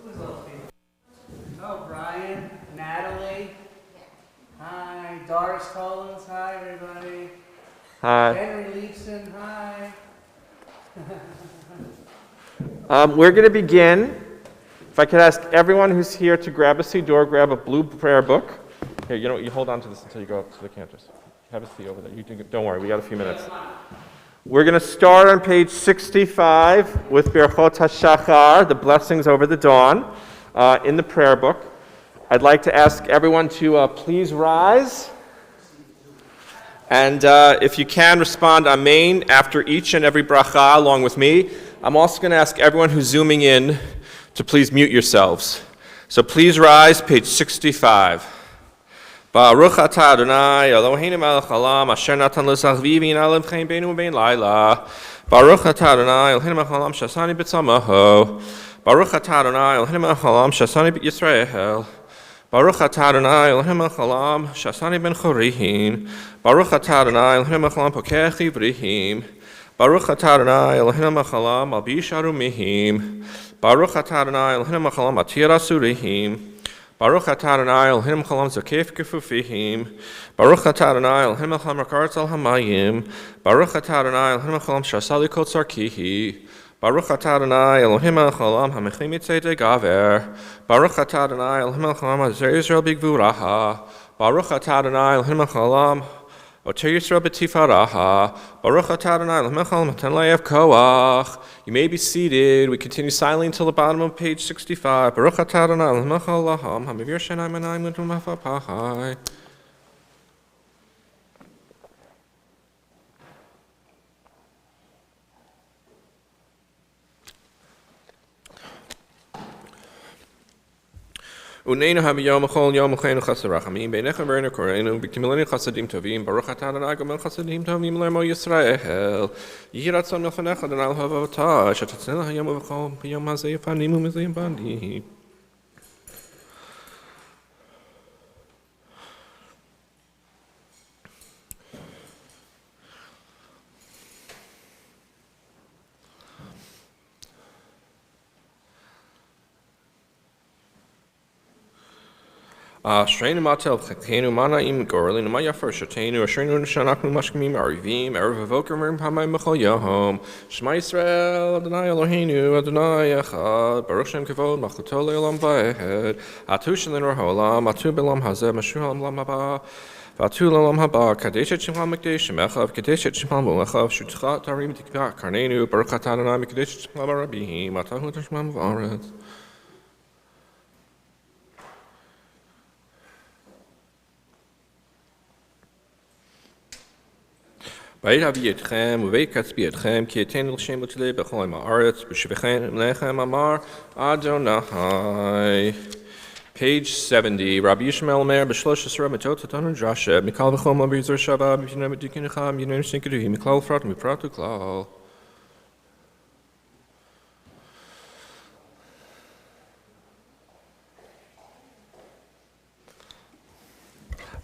Who's those people? Oh, Brian, Natalie. Hi, Doris Collins. Hi, everybody. Hi. Henry Leibson. Hi. We're going to begin. If I could ask everyone who's here to grab a siddur, grab a blue prayer book. Here, you hold on to this until you go up to the cantors. Have a seat over there. Don't worry, we got a few minutes. We're going to start on page 65 with Berachot HaShachar, the blessings over the dawn, in the prayer book. I'd like to ask everyone to please rise. And if you can, respond Amen after each and every bracha along with me. I'm also going to ask everyone who's zooming in to please mute yourselves. So please rise, page 65. Baruch atah Adonai Eloheinu melech haolam asher natan l'sachvi v'yinalem v'chein beinu u'bein laila. Baruch atah Adonai Eloheinu melech haolam shasani b'tzamaho. Baruch atah Adonai Eloheinu melech haolam shasani b'Yisrael. Baruch atah Adonai Eloheinu melech haolam shasani ben chorihim. Baruch atah Adonai Eloheinu melech haolam pokech ivrihim. Baruch atah Adonai Eloheinu melech haolam al bisharu mihim. Baruch atah Adonai Eloheinu melech haolam atir asurihim. Baruch atah Adonai Eloheinu melech haolam zakef kefufihim. Baruch atah Adonai Eloheinu melech haolam rakaretz al hamayim. Baruch atah Adonai Eloheinu melech haolam shasali kol tzarkihi. Baruch atah Adonai Eloheinu melech haolam hamechim yitzei gaver. Baruch atah Adonai Eloheinu melech haolam azer Yisrael b'gvuraha. Baruch atah Adonai Eloheinu melech haolam oter Yisrael b'tifaraha. Baruch atah Adonai Eloheinu melech haolam natan layev koach. You may be seated. We continue silently until the bottom of page 65. Baruch atah Adonai Eloheinu melech haolam hamivir shenai manayim l'tum hafapahai. Uneinu habiyom achol yom ucheinu chasarachamim beinechem v'reinu koreinu b'kimilenu chasadim tovim baruch atah Adonai gomel chasadim tovim l'emo Yisrael yihi ratzon milfanecha Adonai l'havavotah shetatzil hayom uv'chol b'yom hazeh yafanim u'mezeh bandi. Shreinu matel v'chekenu mana'im gorelinu ma'yafar shatenu ashreinu nishanaknu mashkimim arivim erev avoker merim hamayim b'chol yom Shema Yisrael Adonai Eloheinu Adonai echad Baruch Shem kevod malchuto le'olam va'ed atu shalin ha'olam atu b'olam hazeh mashu ha'olam haba v'atu l'olam haba kadesh et shemcha mekdesh shemecha v'kadesh et shemcha molecha v'shutcha tarim tikva karnenu Baruch atah Adonai mekadesh et shemcha barabihim atahu t'shemcha m'varetz. Vayit aviyetchem uveit katzbiyetchem ki etein l'shem l'tilei b'chol ha'aretz b'shevechem lechem amar Adonai. Page 70. Rabbi Yishmael Omer b'shlosh esra mitot hatanu drashe mikal v'chol ma'bizor shava b'yinam b'dikinecham yinam sinkeduhi mikal frat mipratu klal.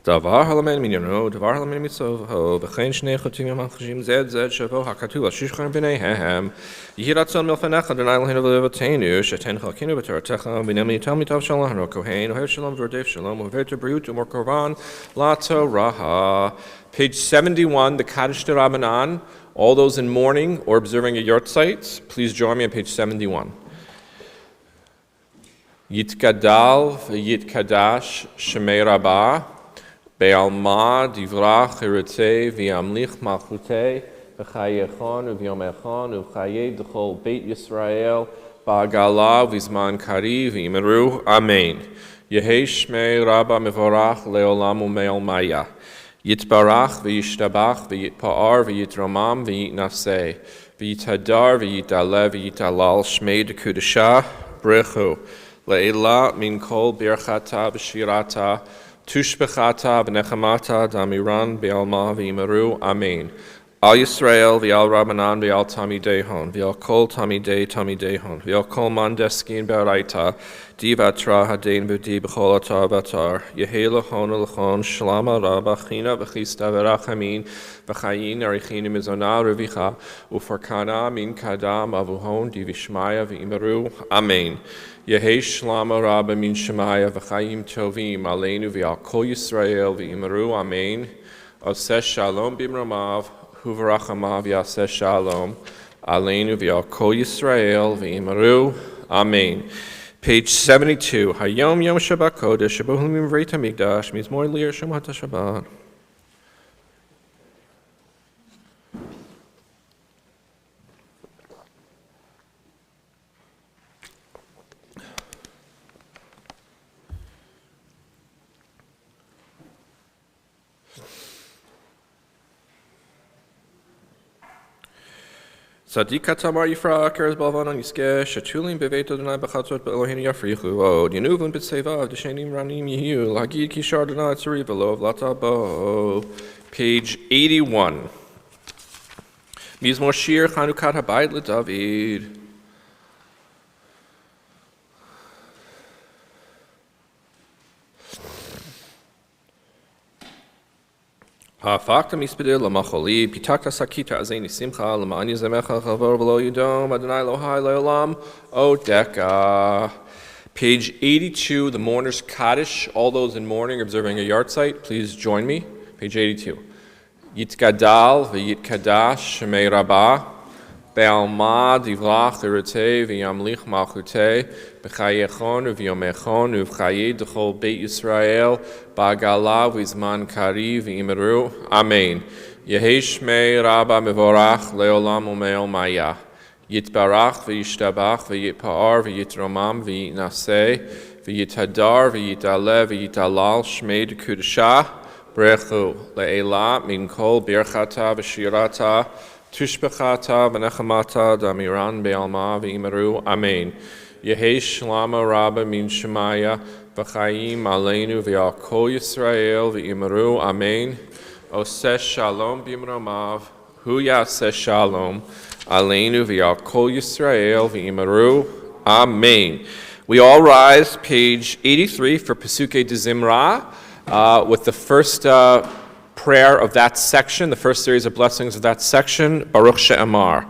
Davar halamen minyano, davar halamen mitzvah, v'chein shnei chotim yom hachashim zed shavo hakatul ashishchan b'neihem. Yihi ratzon milfanecha Adonai Eloheinu v'levoteinu, sheten chalkinu b'toratecha, v'nemi yitam mitav shalom kohen, oher shalom v'rodef shalom, oher briut umor korban, la Torah. Page 71, the Kaddish de Rabbanan. All those in mourning or observing a yortzeit, please join me on page 71. Yitkadal v'yitkadash shemei rabbah. Be'alma divrach eretzei v'yamlich malchutei v'chayechon v'yomechon v'chayei d'chol beit Yisrael ba'agala v'zman kari v'imeru Amen. Yehei shmei rabba mevorach le'olam u'me'almaya. Yitbarach v'yishtabach v'yitpa'ar v'yitromam v'yitnaseh v'yitadar v'yitaleh v'yitalal shmei d'kudashah brechu le'ela min kol birchata v'shirata Tushbechata v'nechamata damiran be'alma v'imeru Amen. Al Yisrael, v'al Rabbanan, v'al Tamidehon, v'al kol Tamidehon, v'al kol man deskin baraita, divatra hadein b'di b'chol atar v'atar, yehela hon l'chon, shlama rabba, china v'chista v'rachamin, v'chayin arichini mizona revicha, ufarkana min kadam avuhon divishmaya v'imeru, amen. Yehi shlama rabba min shemaya v'chayim tovim, aleinu v'al kol Yisrael v'imeru, amen. Oseh shalom b'mramav, Huvarachamav Yaseh Shalom, Aleinu v'al Kol Yisrael v'imaru, Amen. Page 72, Hayom Yom Shabbat Kodesh, Shabu Humim Vreit HaMikdash, Mizmor Lir Shem HaTashabat. Tzadika tamar yifra keres balvanon yiskeh shetulim beveto denai b'chatzot be'elohim yafrichu od yenuvun b'tsevav d'shenim ranim yihiu lagid kishar denai tzari v'lov latabo. Page 81. Mizmor Shir Chanukat Habayit LeDavid. Ha'afakta mispedil l'macholi, pitakta sakita azeni simcha, l'ma'ani zemecha chavor v'lo yudom, Adonai Elohai le'olam, odeka. Page 82, the mourner's Kaddish. All those in mourning observing a yard site, please join me. Page 82. Yitgadal v'yitkadash shemei rabbah, Be'alma divrach eretei v'yamlich malchutei, b'chayechon v'yomechon v'chayei d'chol Beit Yisrael, ba'gala v'izman kari v'imeru. Amen. Yehi shmei rabba mevorach le'olam u'me'ol maya. Yitbarach v'yishtabach v'yitpa'ar v'yitromam v'yitnaseh v'yithadar v'yitale v'yitalal shmei d'kudashah brechu le'ela min kol birchata v'shirata Tushbechata v'nechamata damiran be'alma v'imeru. Amen. Yehi shlama rabba min shemaya v'chayim aleinu v'al kol Yisrael v'imeru. Amen. Oseh shalom b'imromav hu yaseh shalom aleinu v'al kol Yisrael v'imeru. Amen. We all rise, page 83 for Pesuke de Zimra, with the first prayer of that section, the first series of blessings of that section, Baruch She'amar.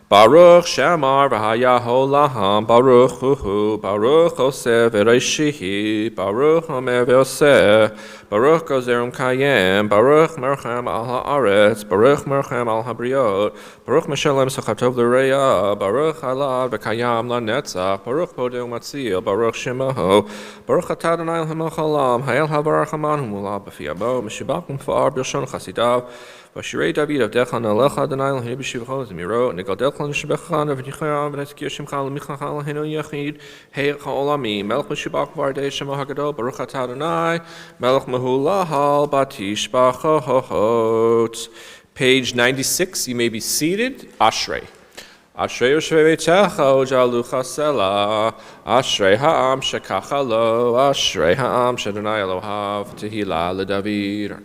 Baruch She'amar v'haya ho'laham, Baruch hu, Baruch oseh v'reishihi, Baruch omer v'oseh, Baruch gozer kayem, Baruch merchem al ha'aretz, Baruch merchem al habriot, Baruch meshalem sachatov l'reya, Baruch halad v'kayam lanetzach, Baruch podeu matzil, Baruch shemaho, Baruch atah Adonai Elohim ha'olam, Hayel ha'barach haman ha'mulav b'fi abo, Meshibach m'fa'ar b'lshon chasidav, V'shirei David avdecha nalecha Adonai Elohim b'shivcho z'miro, Nigadelcha n'shebecha v'nichayam v'netzkir shemcha l'michacha l'henu yachid, He'echa olami, Melech m'shibach v'ardei shemo ha'gadol, Baruch atah Adonai, Melech mehu lahal batish b'chohot. Page 96, you may be seated. Ashrei. Ashrei yoshvei beitecha u'jalu chasela, Ashrei ha'am shekacha lo, Ashrei ha'am sh'Adonai Elohav, Tehillah l'David.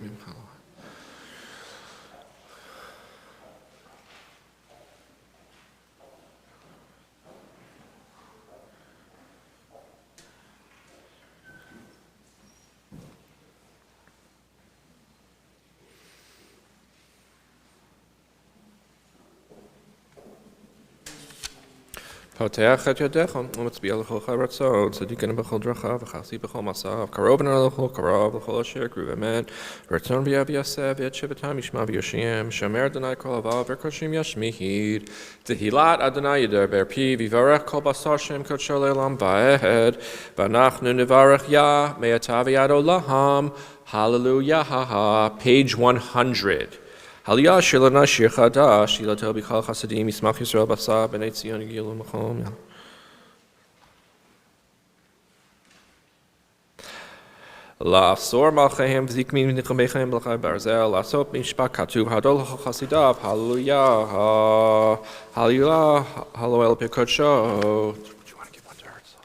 Poteach et yodechon, u'metzbiah l'chol charatzot, tzadikin b'chol drachav, v'chasi b'chol masav, karoven l'chol karav, l'chol asher kruv emet, v'ratzon v'yav yaseh, v'yet shebetam yishma v'yoshiyem, shomer Adonai kol avav, v'koshim yashmihid, Tehillat Adonai yeder berpi, v'varech kol basar shem kodsho le'olam va'ed, v'anachnu nevarech yah, me'atav yad olaham, hallelujah, ha. Page 100. Haliyah shilana shir chadash, yilato b'chal chasadim, yismach Yisrael b'asah, b'nei Tzion yigilu m'chom. La'asor malchehem v'zikmin v'nichomechem l'chai barzel, la'asot mishpat katuv hadol chasidav, hallelujah, hallelujah, hallel p'kodsho. Do you want to give one to Herzl?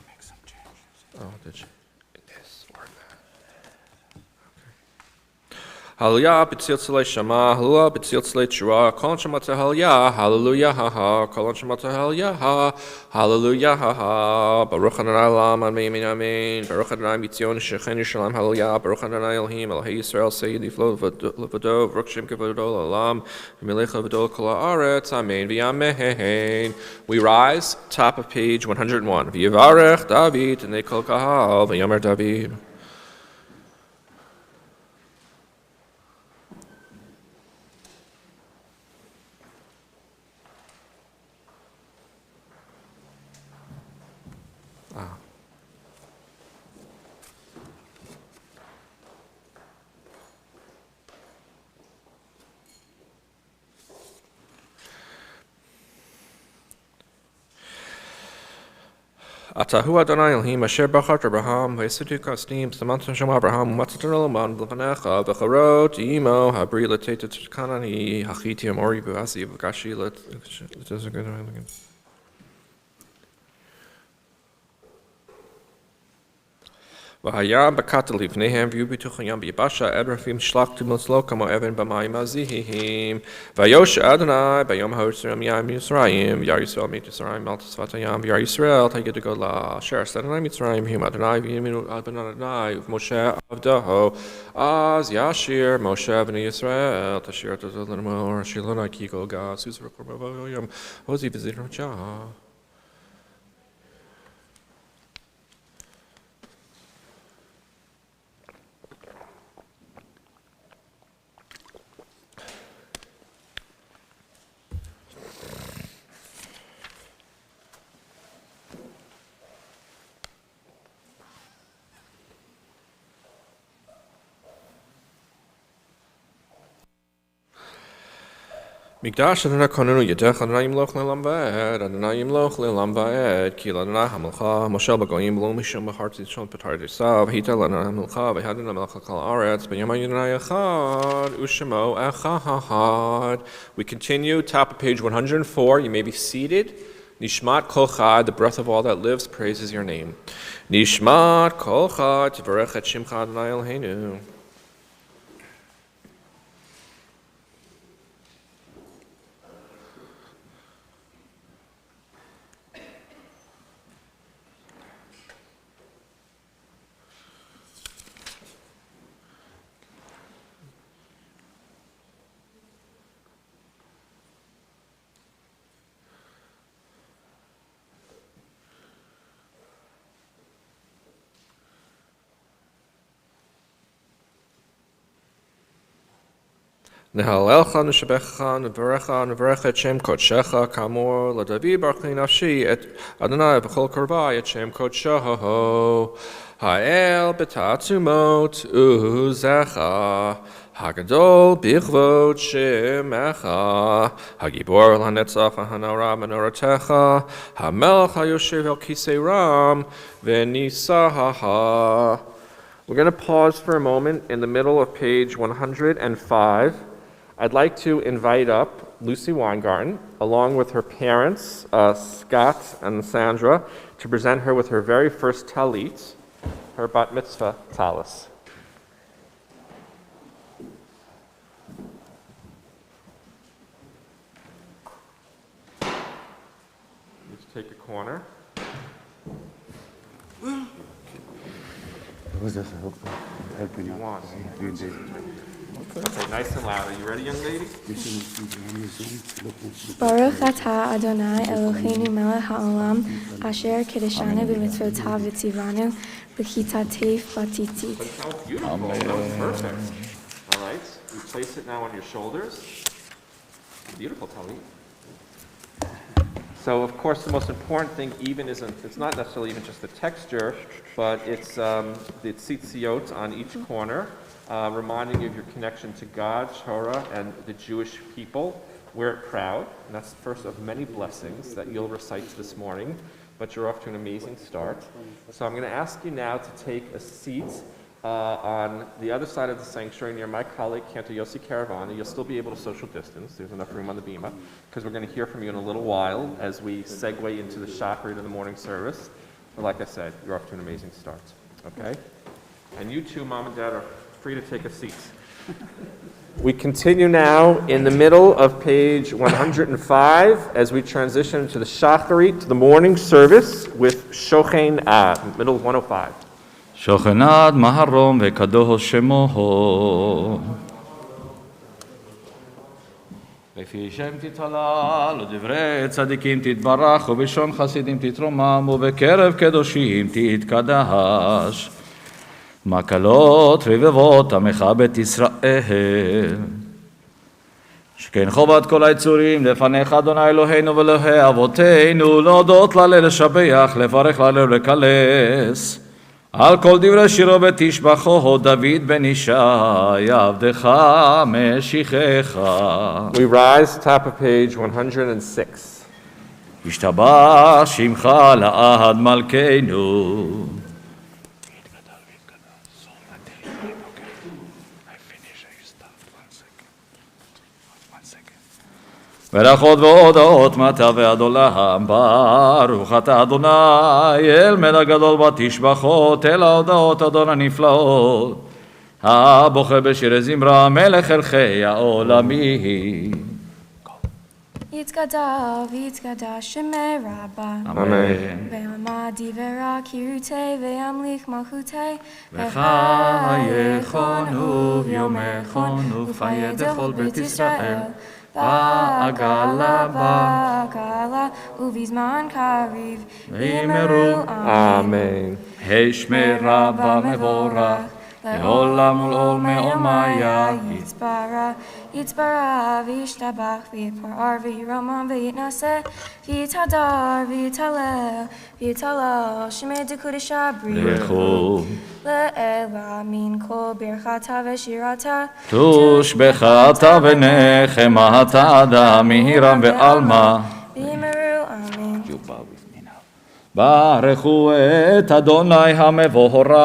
Make some changes. Oh, did she? In this or in that? Hallelujah, b'tzil tzilei shama, hallelujah, b'tzil tzilei tshura, kol neshama hallelujah, hallelujah, ha ha, kol neshama hallelujah, ha, hallelujah, ha ha, Baruch Adonai Olam, amen, amen, amen, Baruch Adonai Mitzion, Shechem Yishalayim, hallelujah, Baruch Adonai Elohim, Elohei Yisrael, Seyyidi Flo Levado, Baruch Shem Kevod Olam, V'melech Levado Kol Haaretz, amen, v'amen. We rise, top of page 101, V'yivarech David, T'nei Kol Kahal, V'yomer David. Atahu Adonai Elohim Asher Bachat Abraham V'Yisidu Kasdim Samantan Shem Abraham Umatzatan Olaman V'Levanecha V'Charot Imo Habri L'Tetet Kanani Hachiti Amori V'Asi V'Gashi V'Hayam B'Katel Livnehem V'Yu B'Tuchayam B'Yabasha Ebrafim Shlachtu Mitzlo Kamo Even B'Mayim Azihim V'Yosha Adonai B'Yom HaYisrael Yam Yisraim V'Yar Yisrael Mit Yisraim Maltas Vatayam V'Yar Yisrael Tayged Gola Asher Adonai Mitzrayim Him Adonai V'Yiminu Adonai Moshe Avdaho Az Yashir Moshe B'nei Yisrael Tashir Tazolamo Shilona Kiko Gas Uzra Kormavoyam Hozi V'Zir Jah. Mikdash Adonai Konenu Yedech Adonai Yimloch Le'Lam Va'ed Adonai Yimloch Le'Lam Va'ed Ki Adonai Hamelcha Moshe B'Goyim B'Lo Misham B'Har Tzishon B'Tar Desav Hita Adonai Hamelcha V'Hadonai Melcha Kol Haaretz B'Yom Adonai Echad U'Shemo Echad. We continue, top of page 104. You may be seated. Nishmat Kol Chad, the breath of all that lives, praises your name. Nishmat Kol Chad Tvarech Et Shimcha Adonai Eloheinu. Nehalelcha neshabecha nevarecha nevarech et shem kodshecha kamor ladavi barchli nafshi et Adonai b'chol korvai et shem kodsheho ha'el b'tatzumot uzecha hagadol bichvot shemecha hagibor l'hanetzach ha'hanara menoratecha ha'melech ha'yoshev el kisei ram v'nisaha. We're going to pause for a moment in the middle of page 105. I'd like to invite up Lucy Weingarten, along with her parents, Scott and Sandra, to present her with her very first talit, her bat mitzvah talis. Just take a corner. Helping You want. you did. Okay, nice and loud. Are you ready, young lady? Baruch atah Adonai Eloheinu melech haolam asher kiddushanu b'mitzvotav v'tzivanu b'chitatev batitit. How beautiful. That was perfect. All right. You place it now on your shoulders. Beautiful, Tali. So, of course, the most important thing it's not necessarily even just the texture, but it's the tzitziot on each corner, reminding you of your connection to God, Torah, and the Jewish people. Wear it proud, and that's the first of many blessings that you'll recite this morning, but you're off to an amazing start. So I'm going to ask you now to take a seat on the other side of the sanctuary near my colleague, Cantor Yossi Caravana. You'll still be able to social distance. There's enough room on the bima, because we're going to hear from you in a little while as we segue into the shacharit of the morning service. But like I said, you're off to an amazing start, okay? And you too, Mom and Dad, are free to take a seat. We continue now in the middle of page 105 as we transition to the Shacharit, the morning service with Shochen Ad, middle of 105. שוכן עד מהרום וקדוש שמו. לפי שם תתהלל ודברי צדיקים תתברך ובשון חסידים תתרומם ובקרב קדושים תתקדש. מקלות רבבות עמך בית ישראל. שכן חובת כל היצורים לפניך אדוני אלוהינו ואלוהי אבותינו להודות להלל לשבח לברך להלל ולקלס. על כל דברי שירו ותשבחו דוד בן ישי עבדך משיחך. We rise, top of page 106. ישתבח שמך לעד מלכנו. ברכות והודעות מטה ועד עולם, ברוך אתה אדוני, אל מלך גדול ותשבחות, אל ההודעות אדון הנפלאות, הבוחר בשירי זמרה, מלך הלכי העולמי. יתגדל ויתקדש שמי רבה. Amen. ועמד דברה קירותי וימליך מלכותי. וחייכון וביומכון ופיי דכל בית ישראל. בעגלה בעגלה ובזמן קריב ויאמרו Amen. השמי רבה מבורך לעולם ולעולמי עולמיה יתברך וישתבח ויתפאר וירומם ויתנשא ויתהדר ויתהלל שמי דקודש הבריא לעילה מן כל ברכתה ושירתה תושבחתה ונחמתה אדם מהירם ועלמא ויאמרו אמן. ברכו את אדוני המבורך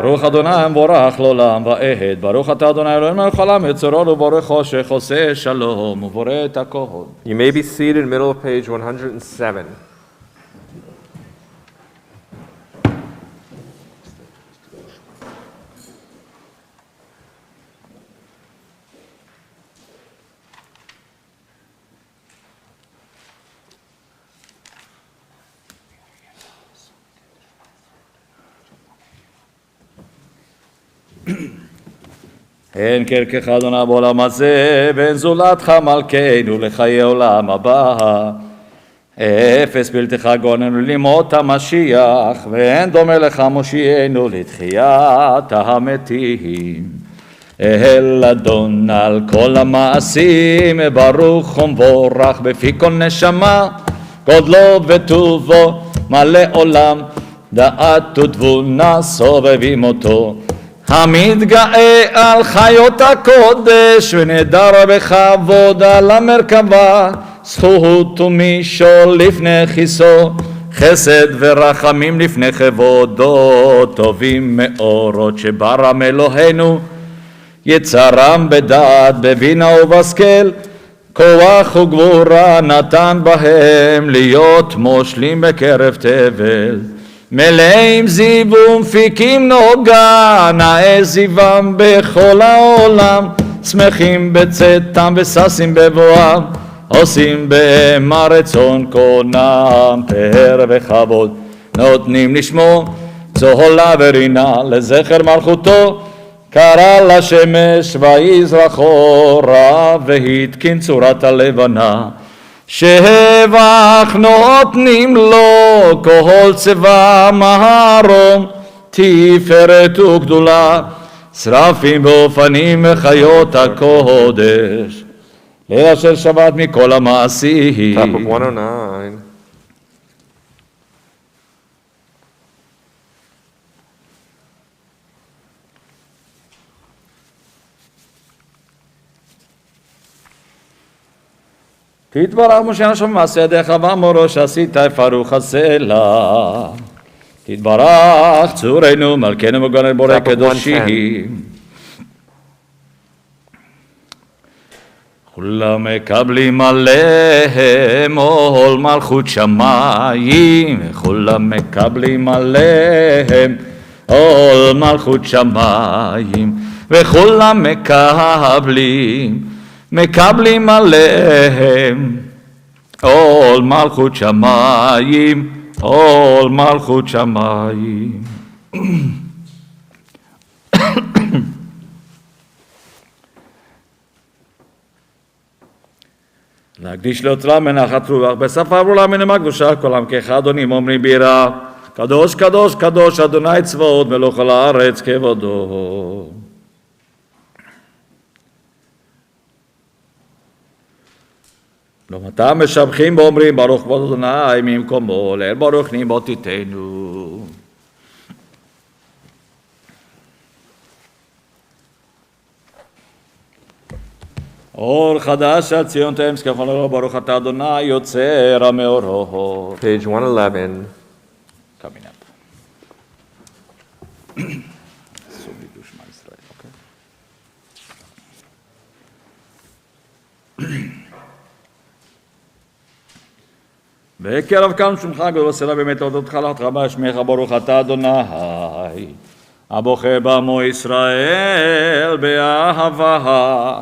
ברוך אדוני המבורך לעולם ועד ברוך אתה אדוני אלוהינו מלך העולם יצרו ובורא חושך עושה שלום ובורא את הכל. You may be seated, middle of page 107. אין כרכך אדוני בעולם הזה, ואין זולתך מלכנו לחיי עולם הבא. אפס בלתך גוננו לימות המשיח, ואין דומה לך מושיענו לתחיית המתים. אל אדון על כל המעשים, ברוך ומבורך בפי כל נשמה, גודלו וטובו מלא עולם, דעת ותבונה סובבים אותו. המתגאה על חיות הקודש ונדר בכבוד על המרכבה, זכות ומשול לפני כיסו, חסד ורחמים לפני כבודו, טובים מאורות שברם אלוהינו, יצרם בדעת בבינה ובשכל, כוח וגבורה נתן בהם להיות מושלים בקרב תבל. מלאים זיו ומפיקים נוגה, נאה זיום בכל העולם, שמחים בצאתם וששים בבואם, עושים בהם הרצון קונם, פאר וכבוד נותנים לשמו, צהולה ורינה לזכר מלכותו, קרא לשמש ויזרח אורה, והתקין צורת הלבנה. שבח נותנים לו כל צבא מהרום, תפארת וגדולה, שרפים באופנים וחיות הקודש, לאשר שבת מכל המעשים. Top of 109. תתברך משה השם מעשה ידיך ואמרו שעשית יפרוך הסלע. תתברך צורנו מלכנו מגונן בורא קדושים. כולם מקבלים עליהם עול מלכות שמיים, כולם מקבלים עליהם עול מלכות שמיים, וכולם מקבלים עליהם. עול מלכות שמיים, עול מלכות שמיים. להקדיש לעוצרה מנחת רוח, בשפה ברורה מנהמה קדושה, כל עמך אדונים אומרים ביראה, קדוש קדוש קדוש אדוני צבאות מלוך על הארץ כבודו. לעומתם משבחים ואומרים ברוך כבוד אדוני ממקומו, לאל ברוך נעים אותיתנו. אור חדש על ציון תאמס ככל הרוב ברוך אתה אדוני יוצר המאורות. Page 111. Coming up. סוג דיבור שמע ישראל, אוקיי? בקרב כאן שמך גדול וסלע באמת להודותך להתרבה שמך ברוך אתה אדוני הבוחר בעמו ישראל באהבה.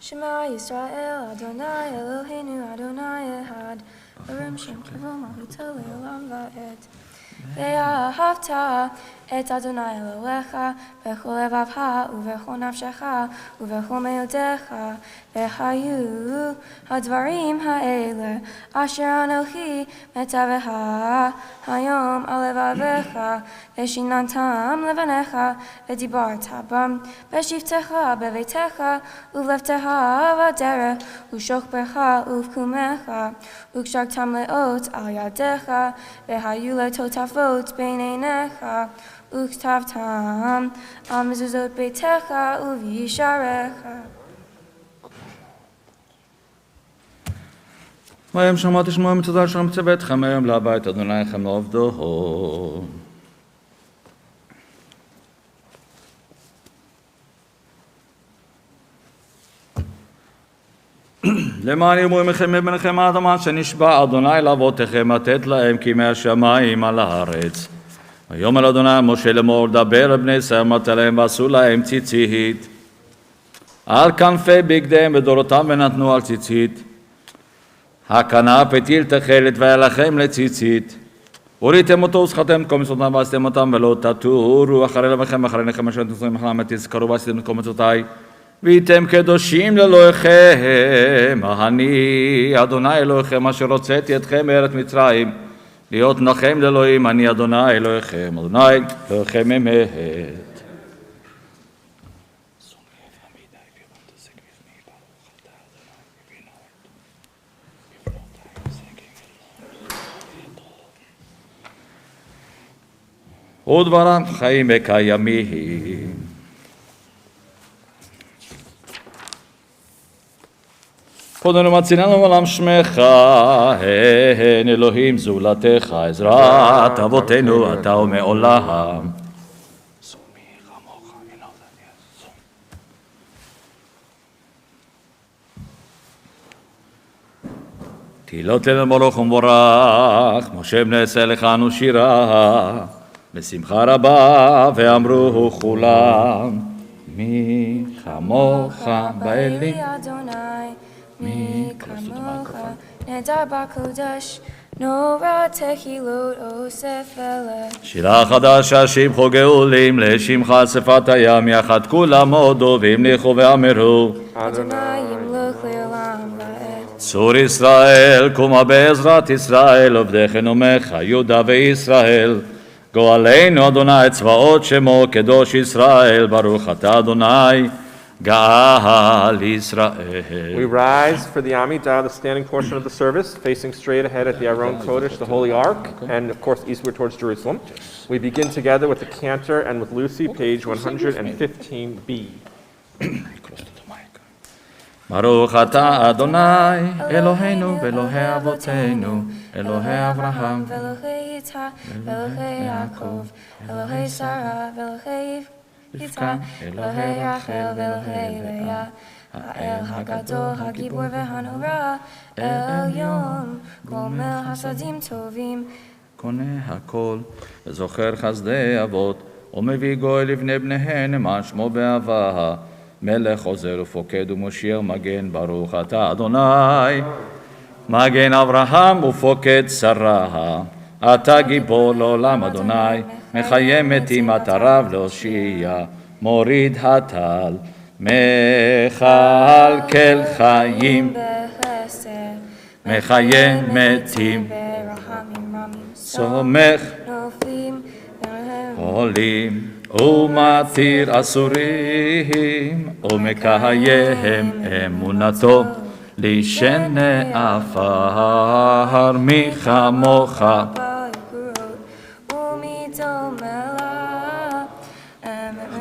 Shema Yisrael, Adonai Eloheinu, Adonai Echad, Baruch Shem Kivul Malchuto Le'olam Va'ed. Ve'ahavta et Adonai Elohecha, bechol levavcha, ubechol nafshecha, ubechol meodecha, ve'hayu hadvarim ha'ele, asher anochi metavecha, hayom al levavecha, ve'shinantam levanecha, ve'dibarta bam, ve'shivtecha beveitecha, uvlevtecha v'derech, u'shokbecha uvkumecha, u'kshaktam le'ot al yadecha, ve'hayu le'totafot bein einecha, וכתבתם על מזוזות ביתך ובישעריך. והיום שמעתי שמוע מצווה אשר מצווה אתכם היום להבית אדוני לכם לעובדו. למען יאמרו עמכם מבניכם האדמה שנשבע אדוני לאבותיכם לתת להם כימי השמיים על הארץ. ויאמר אדוני משה לאמור דבר בני ישראל אמרת להם ועשו להם ציצית על כנפי בגדיהם ודורותם ונתנו על ציצית הכנף הטיל תכלת והיה לכם לציצית וראיתם אותו וסחטתם כל מצוותיו ועשיתם אותם ולא תטורו אחרי לבכם אחרי נכם אשר תנצרו מחלם תזכרו ועשיתם את כל מצוותיי והייתם קדושים לאלוהיכם אני אדוני אלוהיכם אשר הוצאתי אתכם מארץ מצרים להיות נחם לאלוהים, אני אדוני אלוהיכם, אדוני אלוהיכם אמת. ודברם חיים וקיימים. קודנו מצילנו עולם שמך, הן אלוהים זולתך, עזרת אבותינו אתה ומעולם. תהילות ליל ברוך ומבורך, משה בני ישראל לכנו שירה, בשמחה רבה ואמרו כולם, מי כמוך באלי. מי כמוך נהדר בקודש נורא תהילות אוסף אלה. שירה חדשה שמחו גאולים לשמך שפת הים יחד כולם הודו והמליכו ואמרו אדוני ימלוך לעולם ועד. צור ישראל קומה בעזרת ישראל עובדכם ומך יהודה וישראל גואלנו אדוני צבאות שמו קדוש ישראל ברוך אתה אדוני Ga'al Yisrael. We rise for the Amidah, the standing portion of the service, facing straight ahead at the Aron Kodesh, the Holy Ark, and of course eastward towards Jerusalem. We begin together with the cantor and with Lucy, page 115b. Baruch atah Adonai, Eloheinu ve'Elohei Avotenu, Elohei Avraham ve'Elohei Yitzhak, ve'Elohei Yaakov, Elohei Sarah, ve'Elohei Yitzhak, Elohei Rachel ve'Elohei Leah, האל הגדול, הגיבור והנורא, אל יום, גומל חסדים טובים, קונה הכל, וזוכר חסדי אבות, ומביא גוי לבני בניהן, למען שמו באהבה. מלך עוזר ופוקד ומושיע מגן, ברוך אתה אדוני. מגן אברהם ופוקד שרה, אתה גיבור לעולם אדוני, מחיה מתים אתה רב להושיע, מוריד הטל, מכלכל חיים, מחיה מתים, סומך עולים, ומתיר אסורים, ומקייהם אמונתו, לישני עפר מי כמוך.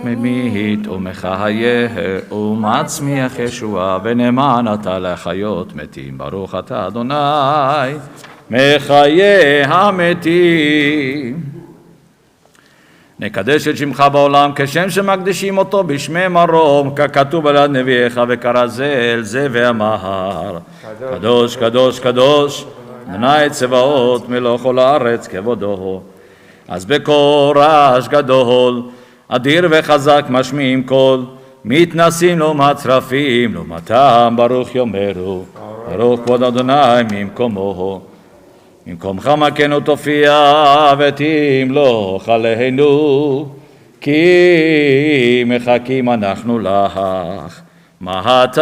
ממית ומחיה ומצמיח ישועה, ונאמן אתה לחיות מתים, ברוך אתה אדוני מחיה המתים. נקדש את שמך בעולם כשם שמקדישים אותו בשמי מרום, ככתוב על יד נביאך וקרא אל זה ואמר, קדוש קדוש קדוש אדוני צבאות מלוא כל הארץ כבודו. אז בקורש גדול אדיר וחזק משמיעים קול, מתנסים לו מצרפים לעומתם, ברוך יאמרו, ברוך כבוד אדוני ממקומו. במקומך מכנו תופיע ותמלוך עלינו, כי מחכים אנחנו לך. מתי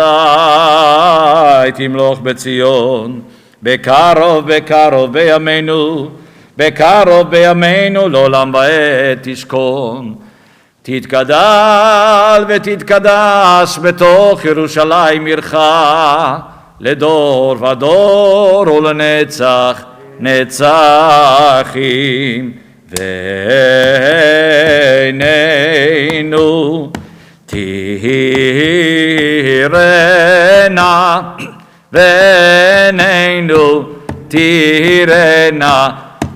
תמלוך בציון, בקרוב בקרוב בימינו, בקרוב בימינו לעולם ועד תשכון. תתגדל ותתקדש בתוך ירושלים עירך, לדור ודור ולנצח נצחים. ועינינו תראנה, ועינינו תראנה,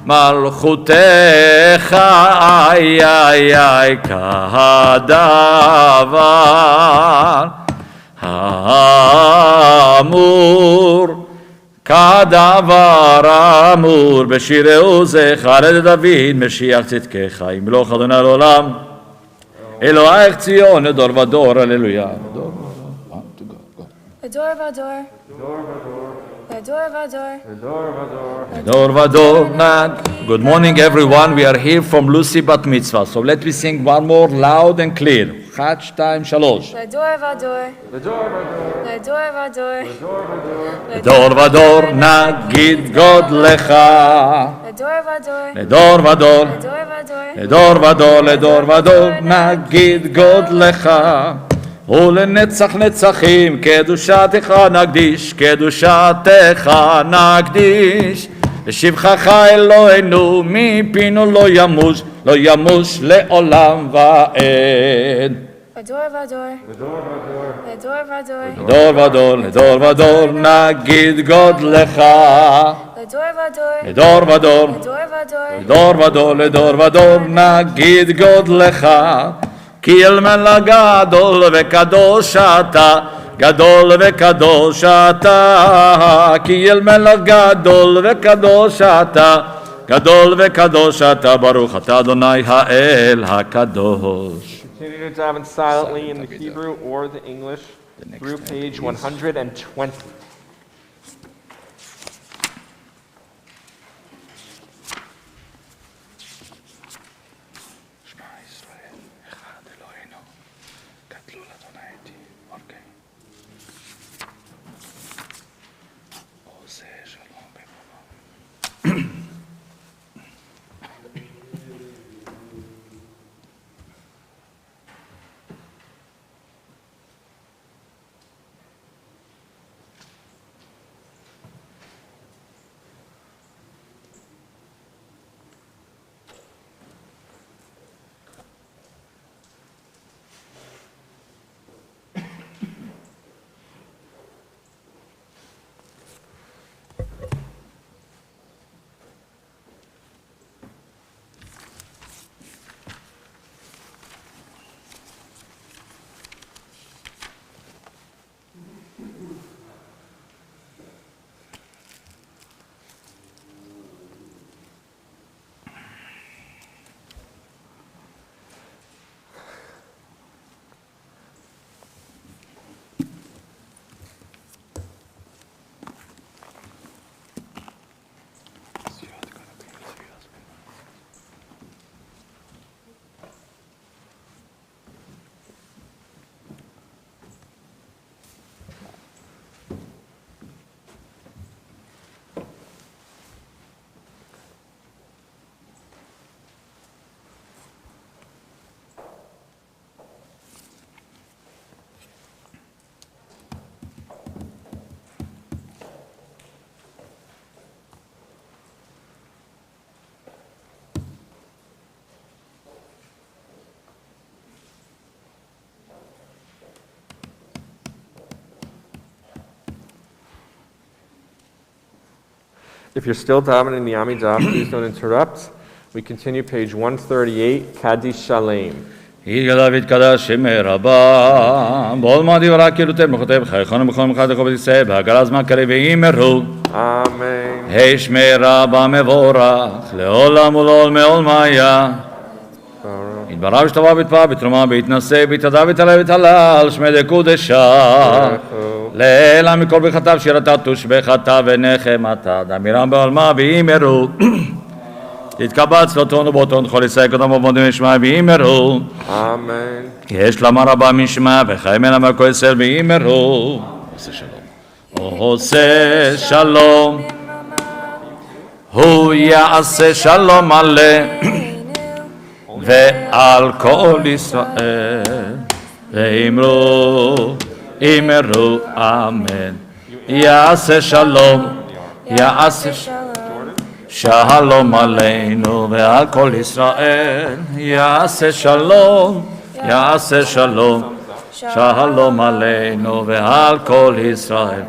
מלכותך איי איי איי כדבר האמור, כדבר אמור בשירי זכר לדוד משיח צדקך, ימלוך אדוני לעולם, אלוהיך ציון לדור ודור, הללויה. לדור ודור, לדור ודור, Good morning everyone, we are here from Lucy Bat Mitzvah, so let me sing one more loud and clear. 1, 2, 3. לדור ודור, לדור ודור, לדור ודור נגיד גודלך, לדור ודור, לדור ודור, לדור ודור, לדור ודור נגיד גודלך, ולנצח נצחים קדושתך נקדיש, קדושתך נקדיש. לשבחך אלוהינו מפינו לא ימוש, לא ימוש לעולם ועד. לדור ודור, לדור ודור, לדור ודור, לדור ודור נגיד גודלך, לדור ודור, לדור ודור, לדור ודור, לדור ודור, לדור ודור נגיד גודלך, כי אלמלא גדול וקדוש אתה, גדול וקדוש אתה, כי אלמלך גדול וקדוש אתה, גדול וקדוש אתה, ברוך אתה אדוני האל הקדוש. Continue to daven silently in the Hebrew or the English through page 120. If you're still davening the Amidah, please don't interrupt. We continue page 138, Kaddish Shalem. יתגדל ויתקדש שמי רבה, בכל מה דברה קהילותיהם וכותב חייכון ובכל מחד יעקב ישראל, בהגלה זמן קריב ואימרו. Amen. שמי רבה מבורך, לעולם ולעולמי עולמיה. יתברך ושתבע ויתפע בתרומה בהתנשא בהתהדה והתעלה והתהלל שמי דקודשה. לעילה מכל ברכתה ושירתה תושבחתה ונחמתה, דמירם בעולמה ואימרו. תתקבץ לטון ובאותון כל ישראל קודם ובודים ישמע ואימרו. Amen. יש למה רבה משמע וחיים אל אמר כל ישראל ואימרו. עושה שלום. עושה שלום. הוא יעשה שלום מלא ועל כל ישראל ואימרו. אימרו אמן. יעשה שלום. יעשה שלום. שלום עלינו ועל כל ישראל, יעשה שלום, יעשה שלום, שלום עלינו ועל כל ישראל,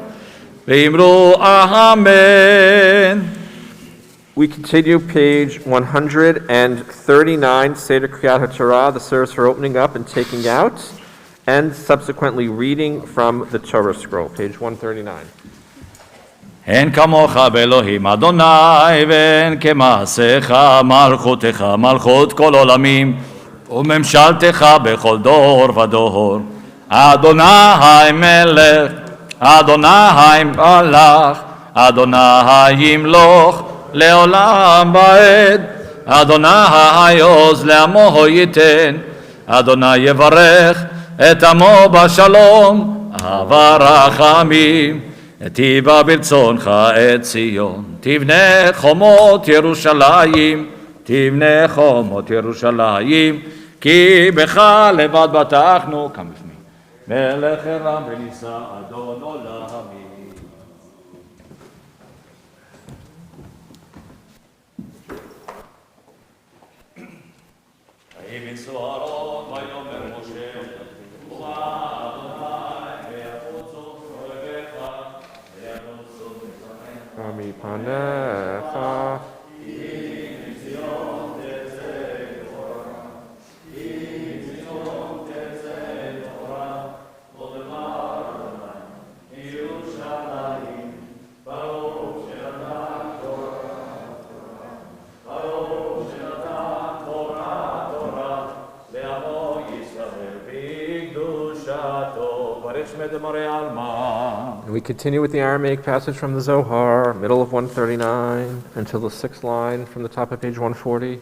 ואמרו אמן. We continue page 139, Seder Kriyat HaTorah, the service for opening up and taking out, and subsequently reading from the Torah scroll, page 139. אין כמוך באלוהים אדוני ואין כמעשיך מלכותך מלכות כל עולמים וממשלתך בכל דור ודור אדוני מלך אדוני מלך אדוני ימלוך לעולם ועד אדוני יעוז לעמו ייתן אדוני יברך את עמו בשלום אהבה רחמים תיבא ברצונך את ציון, תבנה חומות ירושלים, תבנה חומות ירושלים, כי בך לבד בטחנו, come with me, מלך ערם ונישא אדון עולמי. ויהי מסוהרות ויאמר משה, Panecha. And we continue with the Aramaic passage from the Zohar, middle of 139, until the 6th line from the top of page 140.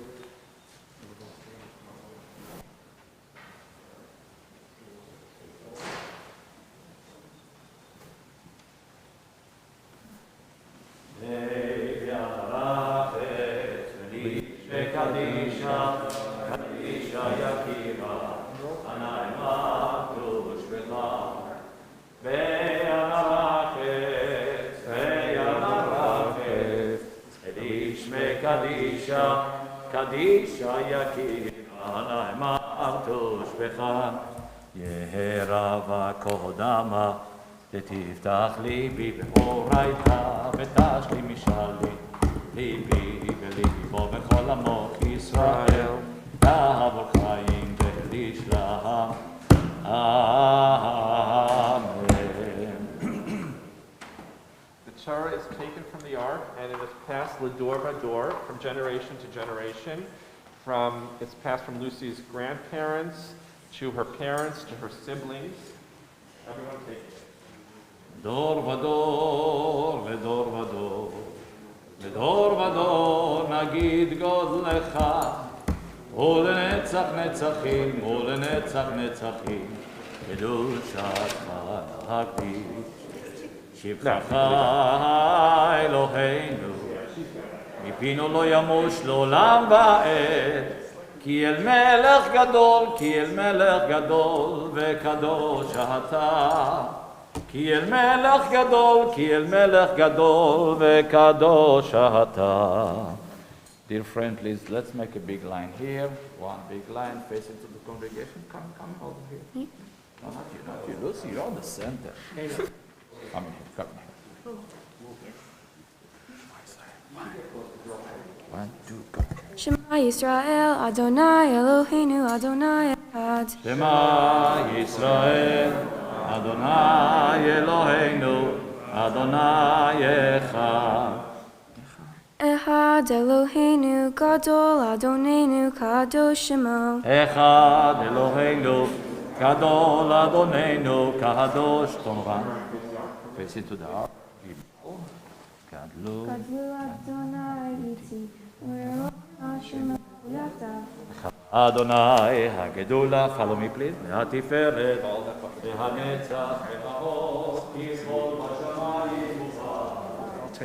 קדישה יקיר הנעמה תושבך יהרבה קודמה ותפתח ליבי באורייתא ותשלים משאלי ליבי וליבי בו בכל עמוק ישראל תעבור חיים ולשלם אמן. The Torah is taken from the ark and it is passed l'dor v'dor from generation to generation. It's passed from Lucy's grandparents to her parents to her siblings. Everyone take it. דור ודור ודור ודור ודור ודור נגיד גודלך ולנצח נצחים ולנצח נצחים קדושתך נקדיש שבחך אלוהינו מפינו לא ימוש לעולם ועד כי אל מלך גדול כי אל מלך גדול וקדוש אתה כי אל מלך גדול כי אל מלך גדול וקדוש אתה. Dear friend, please let's make a big line here, one big line facing to the congregation. Come over here. No, not you, Lucy, you're the center. Come in here, come in here. My side. 1, 2, go. Shema Yisrael, Adonai Eloheinu, Adonai Echad. Shema Yisrael, Adonai Eloheinu, Adonai Echad. Echad Eloheinu, Gadol Adonenu, Kadosh Shemo. Echad Eloheinu, Gadol Adonenu, Kadosh. כמובן. Face it to the heart. Gadol. Gadol Adonai Iti, U'Eloheinu Shemo Yata. Adonai הגדולה, follow me please, והתפארת, והנצח, והאור, ככל בשמיים ובארץ.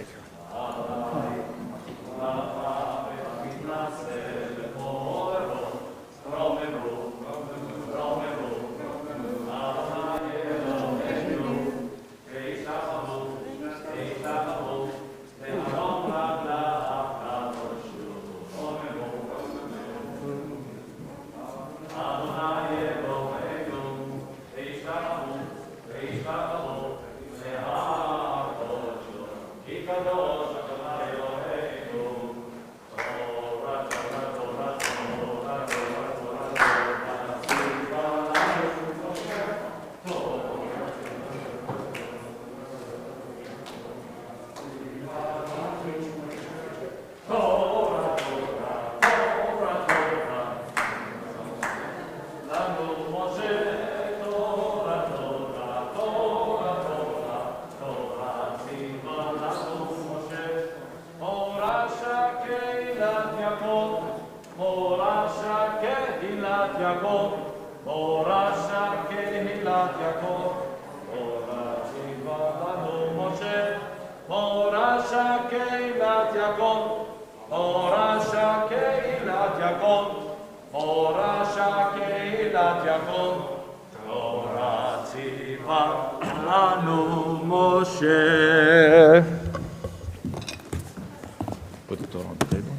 Put it all on the table.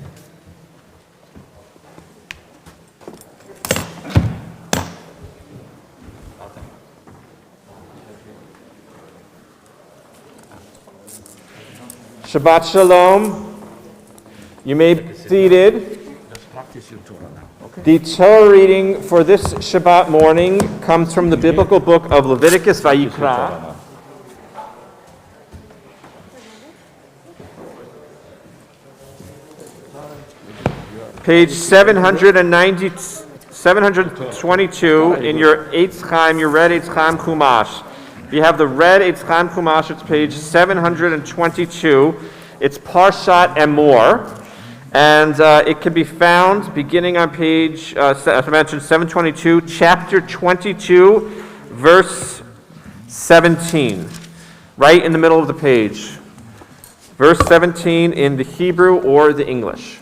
Shabbat Shalom. You may be seated. Just practice your Torah now, okay? The Torah reading for this Shabbat morning comes from the biblical book of Leviticus Vayikra. Page 722 in your Eitz Chaim, your red Eitz Chaim Chumash. If you have the red Eitz Chaim Chumash, it's page 722. It's Parshat Emor, and it can be found beginning on page, as I mentioned, 722, chapter 22, verse 17, right in the middle of the page. Verse 17 in the Hebrew or the English.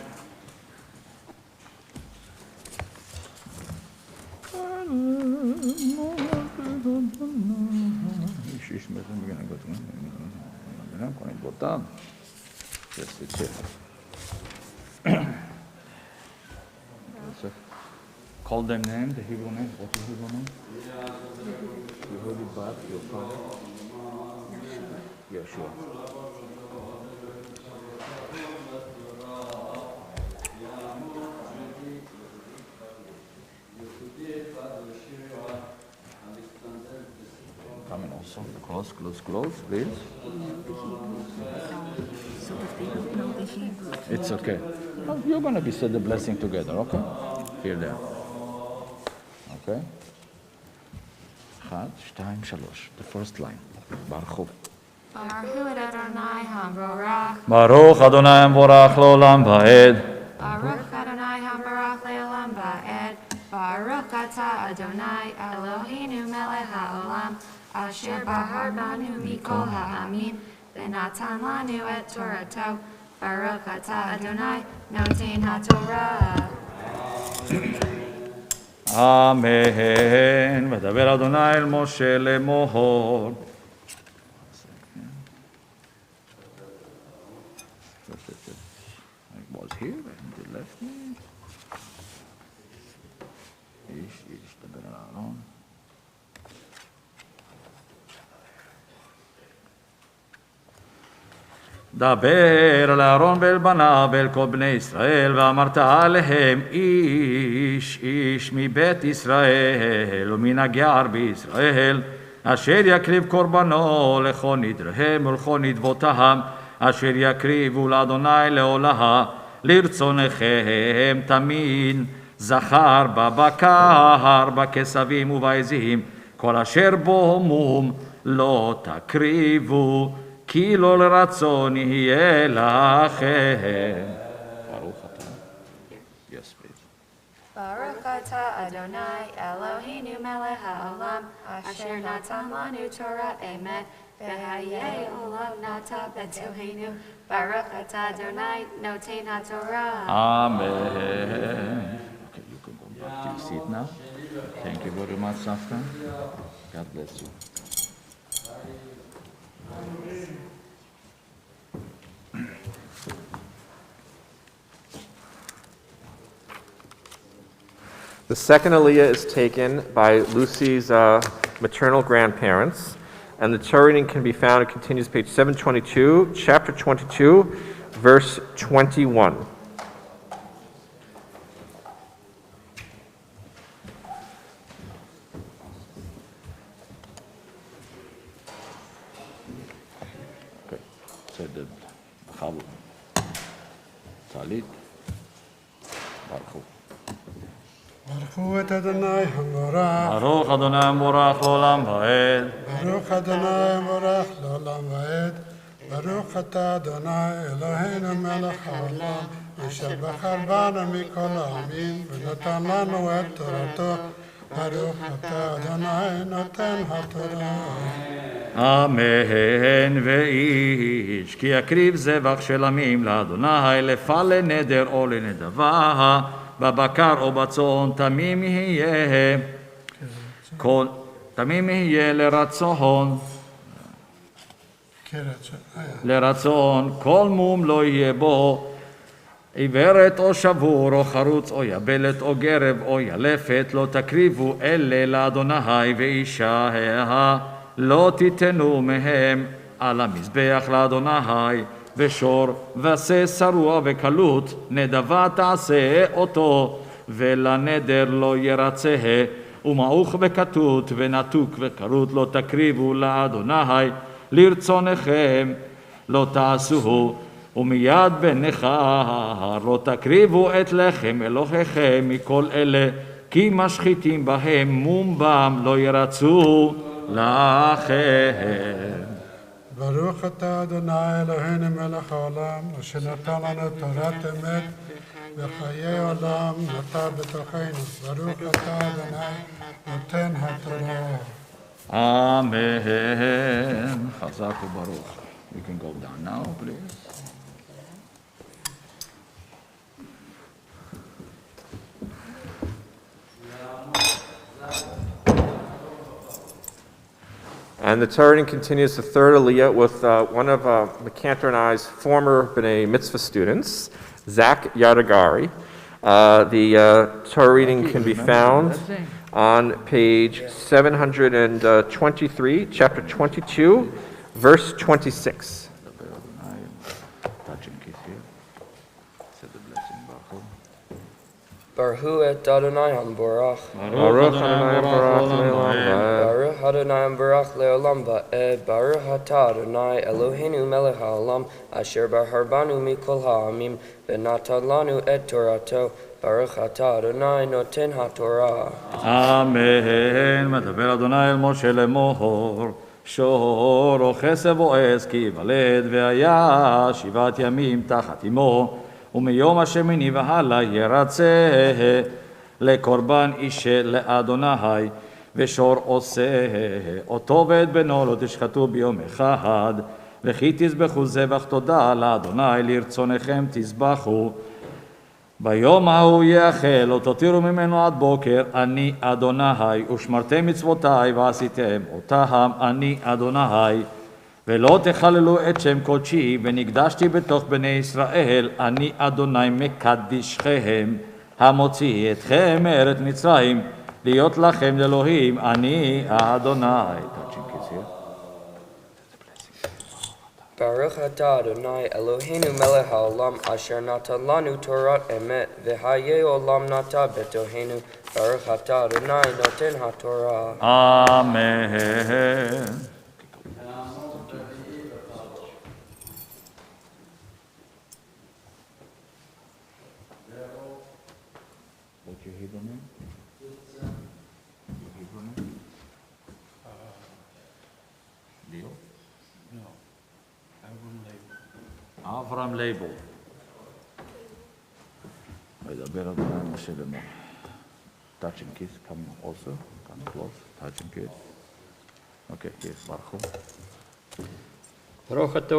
Call them name, the Hebrew name. What's the Hebrew name? You heard it back, your father? Yeshua. Come in also. Close, please. So if they don't know the Hebrew, It's okay. Oh, you're going to be said the blessing together, okay? Here, there. Okay? 1, 2, 3. The first line. Baruch. Baruch Adonai Hamborach. Baruch Adonai Hamborach L'olam Va'ed. Baruch Adonai Hamborach Le'olam Va'ed. Baruch Atah Adonai Eloheinu Melech HaOlam. Asher bahar banu mikol ha'amim. V'natan lanu et Torato. Baruch Atah Adonai Noten HaTorah. Amen. ודבר אדוני אל משה לאמור. I was here and they left me. איש, דבר על אהרון. דבר אל אהרון ואל בניו ואל כל בני ישראל, ואמרת עליהם איש איש מבית ישראל ומן הגר בישראל, אשר יקריב קורבנו לכל נדריהם ולכל נדבותיהם, אשר יקריבו לאדוני לעולה, לרצונכם תמיד, זכר בבקר, בכסבים ובעזים, כל אשר בו מום לא תקריבו, כי לא לרצון יהיה לכם. ברוך אתה. Yes, please. Baruch atah Adonai Eloheinu melech haolam, asher natan lanu Torah emet, v'hayeh olam nata b'tohenu. Baruch atah Adonai noten haTorah. Amen. Okay, you can go back to your seat now. Thank you very much, Safran. God bless you. The second aliyah is taken by Lucy's maternal grandparents, and the Torah reading can be found, it continues page 722, chapter 22, verse 21. Okay, so the Chabul. Talit. Baruch. ברכו את אדוני המבורך, ברוך אדוני המבורך לעולם ועד. ברוך אדוני המבורך לעולם ועד, ברוך אתה אדוני אלוהינו מלך העולם, אשר בחר בנו מכל העמים ונתן לנו את תורתו, ברוך אתה אדוני נותן התורה. אמן ואיש כי יקריב זבח של עמים לאדוני לפל לנדר או לנדבה, בבקר או בצאן תמים יהיה, תמים יהיה לרצון, כל מום לא יהיה בו, עיוורת או שבור או חרוץ או יבלת או גרב או ילפת, לא תקריבו אלה לאדוני, ואישה לא תיתנו מהם על המזבח לאדוני, ושור ועשה שרוע וקלות, נדבה תעשה אותו, ולנדר לא ירצה, ומעוך וכתות ונתוק וכרות לא תקריבו לאדוני, לרצונכם לא תעשו, ומיד בנכר לא תקריבו את לחם אלוהיכם מכל אלה, כי משחיתים בהם מום בם לא ירצו לכם. ברוך אתה אדוני אלוהינו מלך העולם, אשר נתן לנו תורת אמת וחיי עולם נטע בתוכנו. ברוך אתה אדוני נותן התורה. Amen. חזק וברוך. You can go down now, please. And the Torah reading continues the third aliyah with one of McCantor and I's former B'nai Mitzvah students, Zach Yadagari. The Torah reading can be found on page 723, chapter 22, verse 26. Baruch et Adonai HaMborach. Baruch Adonai Baruch Le'olam Va'ed. Baruch Adonai HaMborach Le'olam Va'ed. Baruch atah Adonai Eloheinu melech haolam, asher bahar banu mikol ha'amim, v'natan lanu et torato. Baruch atah Adonai noten haTorah. אמן. מדבר אדוני אל משה לאמור, שור או כסף או עז כי יוולד, והיה 7 ימים תחת אמו, ומיום השמיני והלאה ירצה לקורבן אישה לאדוני, ושור עושה אותו ואת בנו לא תשחטו ביום אחד, וכי תזבחו זבח תודה לאדוני, לרצונכם תזבחו. ביום ההוא יאכל, לא תותירו ממנו עד בוקר, אני אדוני, ושמרתם מצוותי ועשיתם אותם, אני אדוני. ולא תחללו את שם קודשי, ונקדשתי בתוך בני ישראל, אני אדוני מקדישכם, המוציא אתכם מארץ מצרים, להיות לכם לאלוהים, אני אדוני. Baruch atah Adonai Eloheinu melech haolam asher natan lanu Torah emet v'hayei olam nata betohenu. Baruch atah Adonai noten haTorah. Amen. What's your Hebrew name? Your Hebrew name? Leo? No. Avram Label. וידבר אדוני משה לאמור. Touch and kiss, come also, come close, touch and kiss. Okay, yes, ברכו. ברוך אתה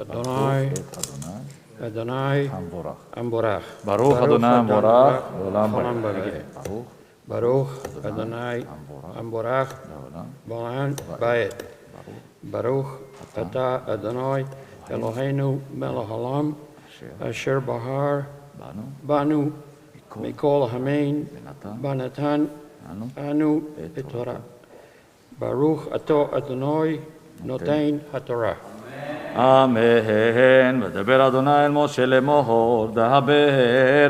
אדוני, אדוני המבורך. ברוך אדוני המבורך לעולם בעת. ברוך אדוני המבורך לעולם בעת. ברוך אתה אדוני אלוהינו מלך העולם אשר בחר בנו מכל המין ונתן אנו בתורה. ברוך אתה אדוני נותן התורה. אמן. ודבר אדוני אל משה לאמור, דבר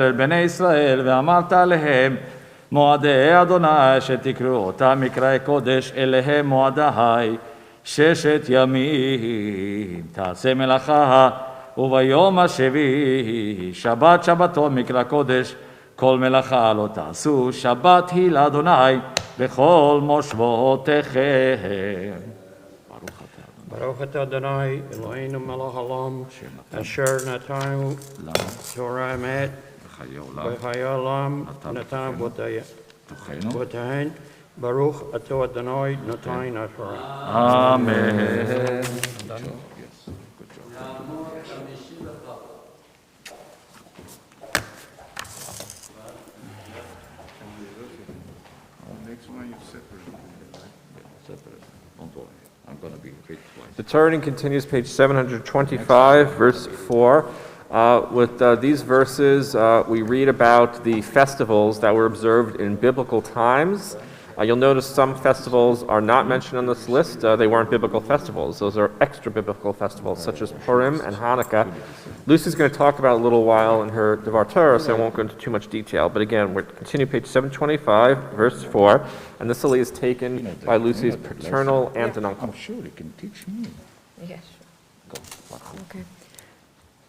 אל בני ישראל ואמרת להם, מועדי אדוני שתקראו אותם מקראי קודש אליהם מועדי 6 ימים תעשה מלאכה וביום השביעי שבת שבתון מקרא קודש כל מלאכה לא תעשו שבת היא לאדוני בכל מושבותיכם. ברוך אתה אדוני אלוהינו מלך העולם אשר נתנו תורה אמת וחיי עולם נתן בותיהן. ברוך אתה אדוני נותן התורה. אמן. The turning continues page 725, verse 4. With these verses, we read about the festivals that were observed in biblical times. You'll notice some festivals are not mentioned on this list. They weren't biblical festivals. Those are extra biblical festivals, such as Purim and Hanukkah. Lucy's going to talk about it a little while in her Devar Torah, so I won't go into too much detail. But again, we're continuing page 725, verse 4, and this aliyah is taken by Lucy's paternal aunt and uncle. I'm sure you can teach me. Yes. Okay.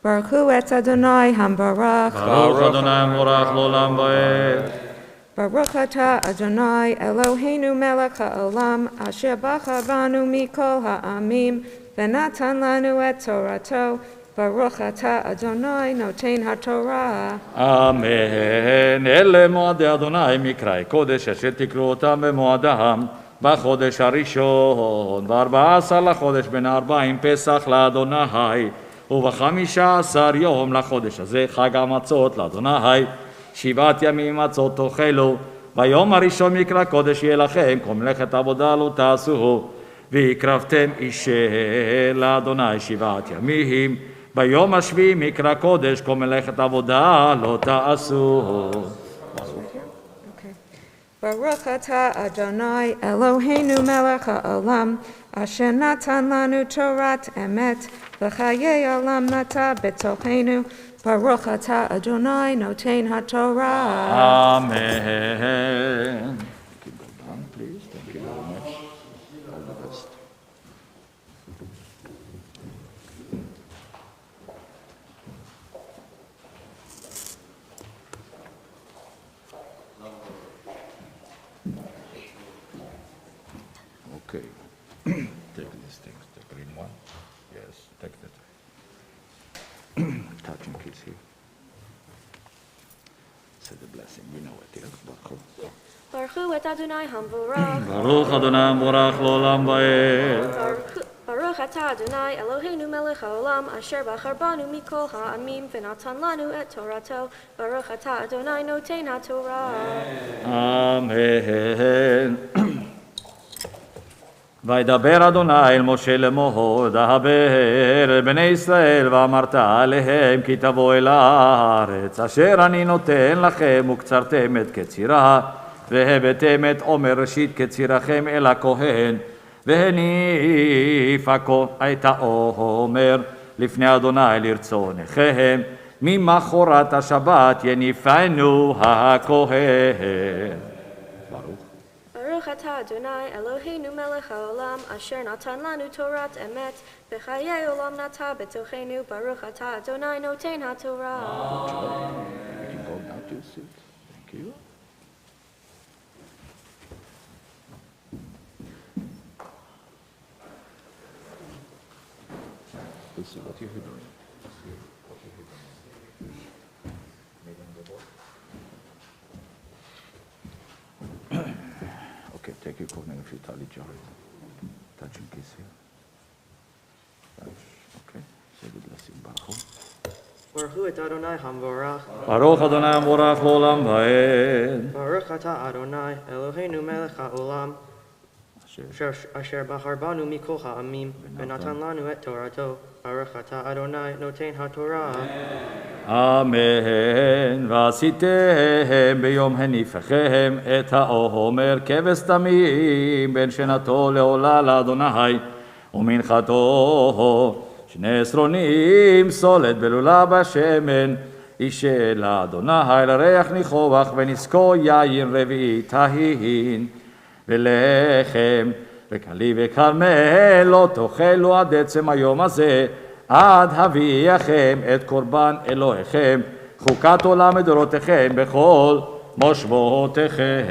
Baruch hu et Adonai hambarach. ברוך אדוני המבורך לעולם ועד. Baruch atah Adonai Eloheinu melech haolam asher bachar banu mikol ha'amim v'natan lanu et torato. Baruch atah Adonai noten haTorah. אמן. אלה מועדי אדוני מקראי קודש אשר תקראו אותם במועדם בחודש הראשון ב14 לחודש בן 40 פסח לאדוני וב15 יום לחודש הזה חג המצות לאדוני 7 ימים מצות תאכלו ביום הראשון מקרא קודש יהיה לכם כל מלאכת עבודה לא תעשו והקרבתם אישה לאדוני 7 ימים ביום השביעי מקרא קודש כל מלאכת עבודה לא תעשו. Baruch atah Adonai Eloheinu melech haolam asher natan lanu torat emet v'chayei olam nata betochenu. Baruch atah Adonai noten haTorah. Amen. Please, thank you very much. All the best. Okay. Take these things, the green one. Yes, take that. Touch and kiss here. Say the blessing, you know it, yes? Baruch hu et Adonai hamvorach. ברוך אדוני המבורך לעולם ועד. Baruch atah Adonai Eloheinu melech haolam asher bachar banu mikol ha'amim v'natan lanu et torato. Baruch atah Adonai noten haTorah. אמן. וידבר אדוני אל משה לאמור, דבר אל בני ישראל ואמרת עליהם כי תבואו אל הארץ אשר אני נותן לכם וקצרתם את קצירה והבאתם את עומר ראשית קצירכם אל הכהן והניף את העומר לפני אדוני לרצונכם, ממחרת השבת יניפנו הכהן. Baruch atah Adonai Eloheinu melech haolam asher natan lanu Torat emet v'chayei olam nata betochenu Baruch atah Adonai noten haTorah. You can go back to your seat. Thank you. Lucy, what are you doing? Okay, take your coat if you tali jar. Touching kiss here. Touch. Okay. Say the blessing. Baruch et Adonai hamvorach. Baruch Adonai hamvorach l'olam va'ed. Baruch atah Adonai Eloheinu melech haolam. Asher bahar banu mikol ha'amim v'natan lanu et Torato. Baruch atah Adonai noten haTorah. Amen. ועשיתם ביום הניפכם את העומר כבש תמים בין שנתו לעולה לאדוני ומנחתו 2 עשרונים סולת בלולה בשמן אישה לאדוני לריח ניחוח ונזקו יין רביעי תהין ולחם וכלי וכרמל לא תאכלו עד עצם היום הזה עד הביאכם את קורבן אלוהיכם חוקת עולם לדורותיכם בכל מושבותיכם.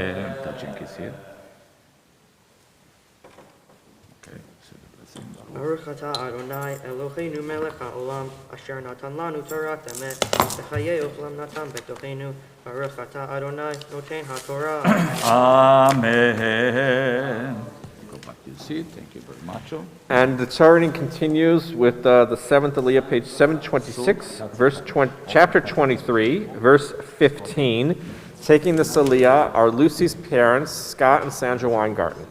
Baruch atah Adonai Eloheinu melech haolam asher natan lanu Torat emet v'chayei olam natan betochenu Baruch atah Adonai noten haTorah. Amen. Go back to your seat. Thank you very much. And the Torah reading continues with the 7th Aliyah, page 726, chapter 23, verse 15. Taking this Aliyah are Lucy's parents, Scott and Sandra Weingarten.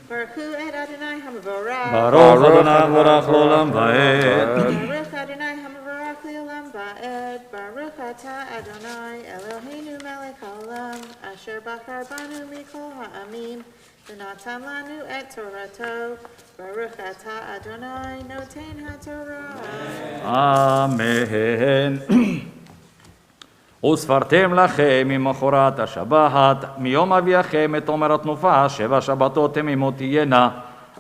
Baruch et Adonai hamvorach. Baruch Adonai hamvorach l'olam va'ed. Baruch Adonai hamvorach l'olam va'ed. Baruch atah Adonai Eloheinu melech haolam asher bachar banu mikol ha'amim v'natan lanu et Torato. Baruch atah Adonai noten haTorah. Amen. וספרתם לכם ממחרת השבת, מיום אביכם את עומר התנופה, 7 שבתות תמימות תהיינה,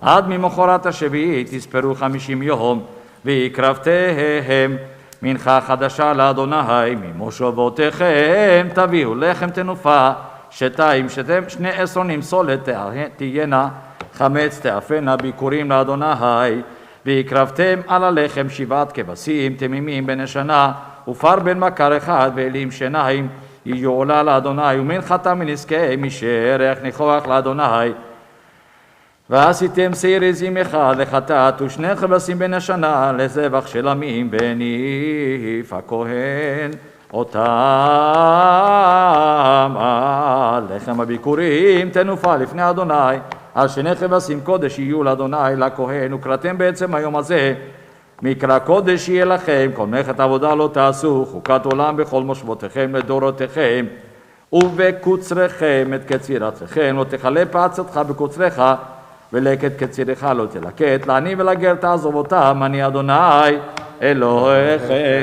עד ממחרת השביעית תספרו 50 יום, והקרבתם מנחה חדשה לאדוני, ממושבותיכם תביאו לחם תנופה, 2 עשרונים סולת תהיינה, 5 תאפנה ביקורים לאדוני, והקרבתם על הלחם 7 כבשים תמימים בן השנה, ופר בן מכר 1 ואלים 2 יהיו עולה לאדוני ומנחתה מנזקי משרך ניחוח לאדוני ועשיתם שעיר עזים 1 לחטאת ו2 כבשים בן השנה לזבח של עמים וניף הכהן אותם על לחם הביקורים תנופה לפני אדוני על 2 כבשים קודש יהיו לאדוני לכהן וקראתם בעצם היום הזה מקרא קודש יהיה לכם, כל מלאכת עבודה לא תעשו, חוקת עולם בכל מושבותיכם לדורותיכם, ובקוצריכם את קצירתכם, לא תכלה פצתך בקוצריך, ולקט קצירך לא תלקט, לעני ולגר תעזוב אותם, אני אדוני אלוהיכם.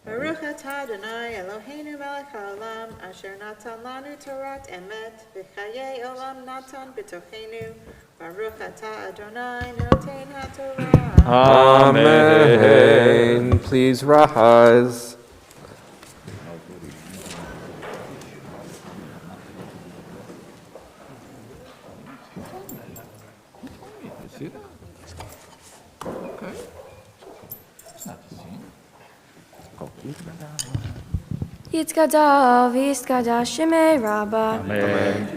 Baruch atah Adonai Eloheinu melech haolam asher natan lanu Torat emet v'chayei olam natan b'tochenu Baruch atah Adonai noten haTorah. Amen. Please rise. Yitzgada v'yitzgada shemei rabba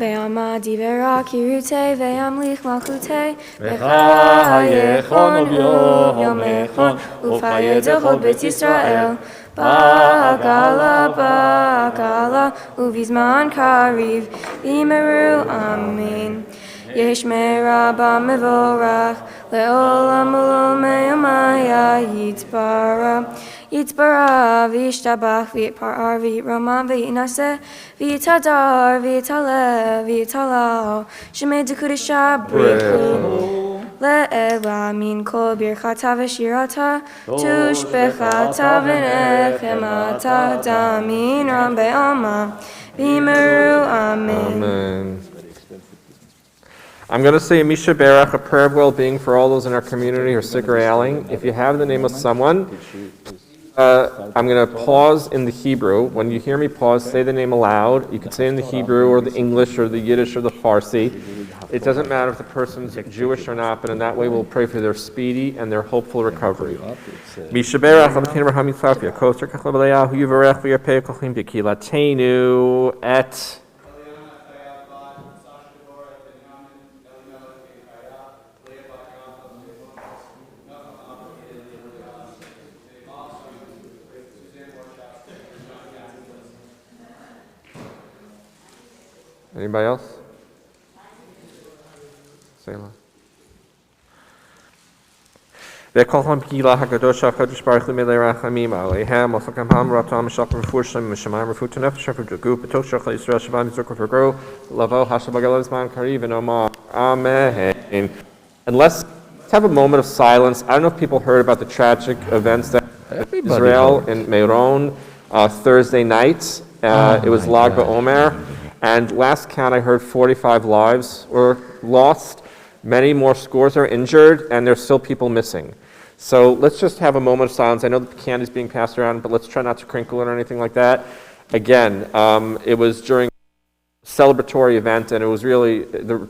ve'ama divera kirute ve'amlich malchute v'chayechon yomechon ufayedechot bet Yisrael ba'akala uvizman kariv v'imeru amen. יש מרבה מבורך, לעולם ולעולמי ימיה יתברך. יתברך וישתבח ויתפאר ויתרומם ויתנשא ויתהדר ויתעלה ויתהלל שמי דקודשה בריחו לעילה מן כל ברכתה ושירתה תושבחתה ונחמתה דמין רם בעלמא באמרו אמן. I'm going to say a Misha Berach, a prayer of well-being for all those in our community who are sick or ailing. If you have the name of someone, I'm going to pause in the Hebrew. When you hear me pause, say the name aloud. You can say in the Hebrew or the English or the Yiddish or the Farsi. It doesn't matter if the person's Jewish or not, but in that way we'll pray for their speedy and their hopeful recovery. Misha Berach, Rabbeinu Rahami Tzafia, Koster Kachlabaleyahu Yivarech V'Yarpei Kochim B'Kilatenu et... Anybody else? Selah. Ve'kolham kila hakadosh hakadosh baruch hu melei rachamim aleihem ofakam ham ratam shachar rafur shem mishamayim rafut nefesh rafut guf betoch shachar Yisrael shabam yizruk v'gro lavo hashabagal zman kariv and omar amen. Unless let's have a moment of silence. I don't know if people heard about the tragic events that in Israel in Meron Thursday night. It was Lag BaOmer. And last count, I heard 45 lives were lost. Many more scores are injured, and there's still people missing. So let's just have a moment of silence. I know the candy is being passed around, but let's try not to crinkle it or anything like that. Again, it was during a celebratory event, and it was really, the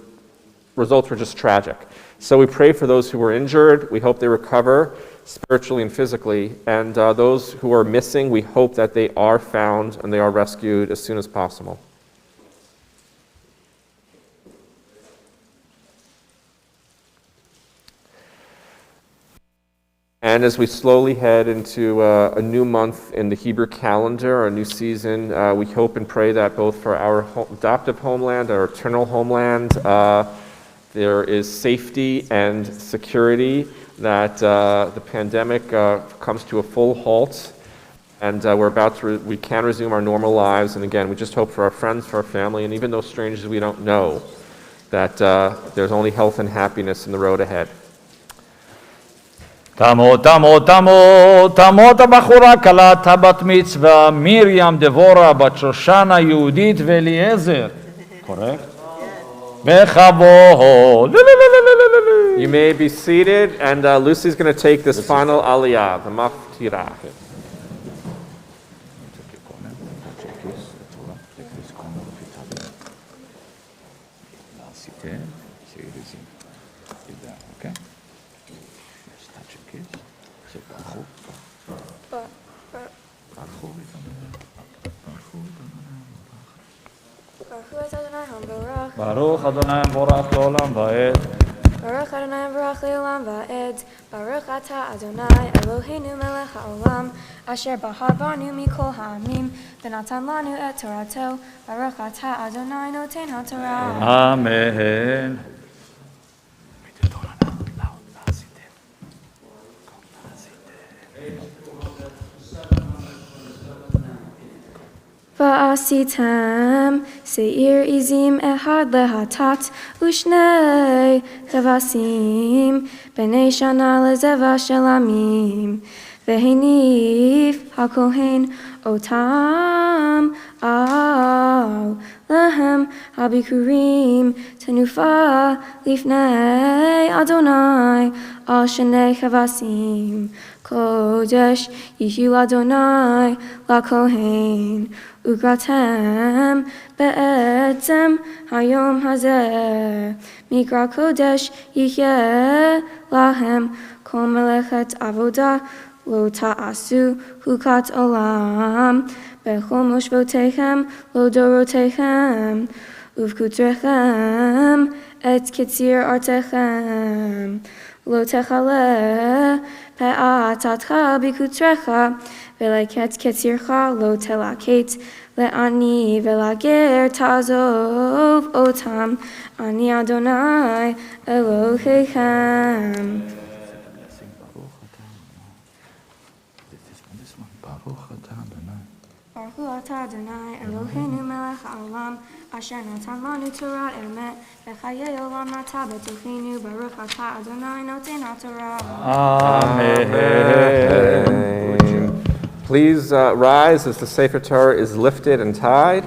results were just tragic. So we pray for those who were injured. We hope they recover spiritually and physically. And those who are missing, we hope that they are found and they are rescued as soon as possible. And as we slowly head into a new month in the Hebrew calendar, a new season, we hope and pray that both for our adoptive homeland, our eternal homeland, there is safety and security, that the pandemic comes to a full halt, and we can resume our normal lives. And again, we just hope for our friends, for our family, and even those strangers we don't know, that there's only health and happiness in the road ahead. תמות הבחורה כלת הבת מצווה, מרים דבורה בת שושנה יהודית ואליעזר. Correct? בכבוד. You may be seated, and Lucy's going to take this final aliyah, the maftirah. ברוך אדוני מבורך לעולם ועד. Baruch Adonai Baruch Le'olam Va'ed. Baruch Atah Adonai Eloheinu Melech HaOlam Asher Bahar Banu Mikol Ha'amim V'natan Lanu Et Torato. Baruch Atah Adonai Noten HaTorah. Amen. Va'asitem seir izim ehad lehatat u'shnei chevasim b'nei shana lezeva shelamim v'henif hakohen otam al lehem habikurim tenufa lifnei Adonai al shnei chevasim Kodesh Yihu Adonai LaKohen Ugratem Be'etzem Hayom Hazeh Mikra Kodesh Yihyeh Lahem Kol Melechet Avodah Lo Ta'asu Hukat Olam Bechol Moshvotechem Lo Dorotechem Uvkutrechem Et Ketzir Artechem Lo Techaleh Pe'atatcha bikutrecha, veleket ketzircha lo telaket, לעני ולגר תעזוב אותם, אני אדוני אלוהיכם. ברוך אתה אדוני אלוהינו מלך העולם, אשר נתן לנו תורת אמת, וחיי עולם נטע בתוכנו, ברוך אתה אדוני נותן התורה. Amen. Please rise as the Sefer Torah is lifted and tied.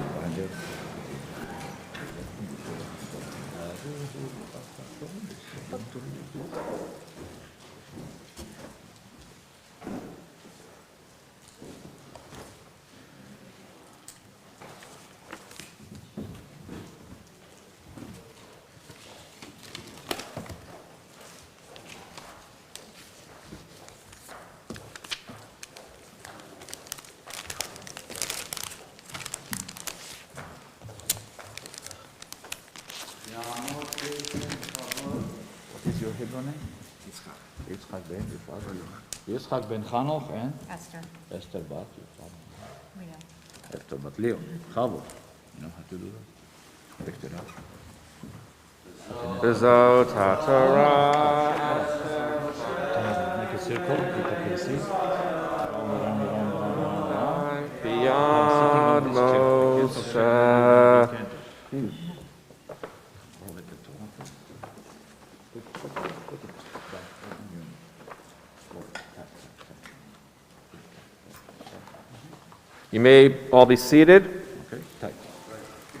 יצחק בן חנוך, אין? Esther. אסתר בת, We know. אסתר בת ליאו, חבו. You know how to do that? Picked it up. Bezot HaTorah. Make a circle, people can see. Beyond Moshe. You may all be seated. Okay, tight.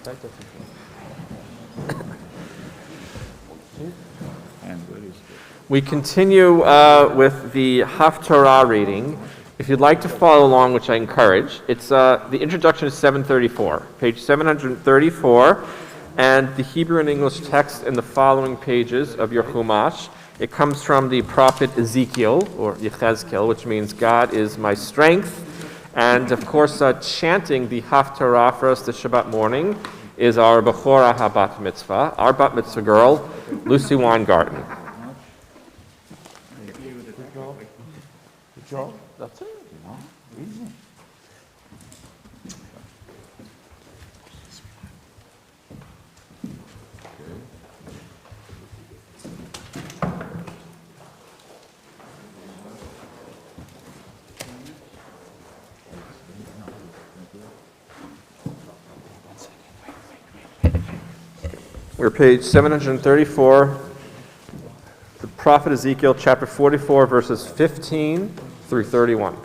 Tight, and where is it? We continue with the Haftarah reading. If you'd like to follow along, which I encourage, it's the introduction is 734, page 734, and the Hebrew and English text in the following pages of your Chumash. It comes from the prophet Ezekiel, or Yechezkel, which means God is my strength. And of course, chanting the Haftarah for us this Shabbat morning is our Bechorah HaBat Mitzvah, our Bat Mitzvah girl, Lucy Weingarten. Good job. That's it, you know, easy. We're page 734, the prophet Ezekiel, chapter 44, verses 15 through 31.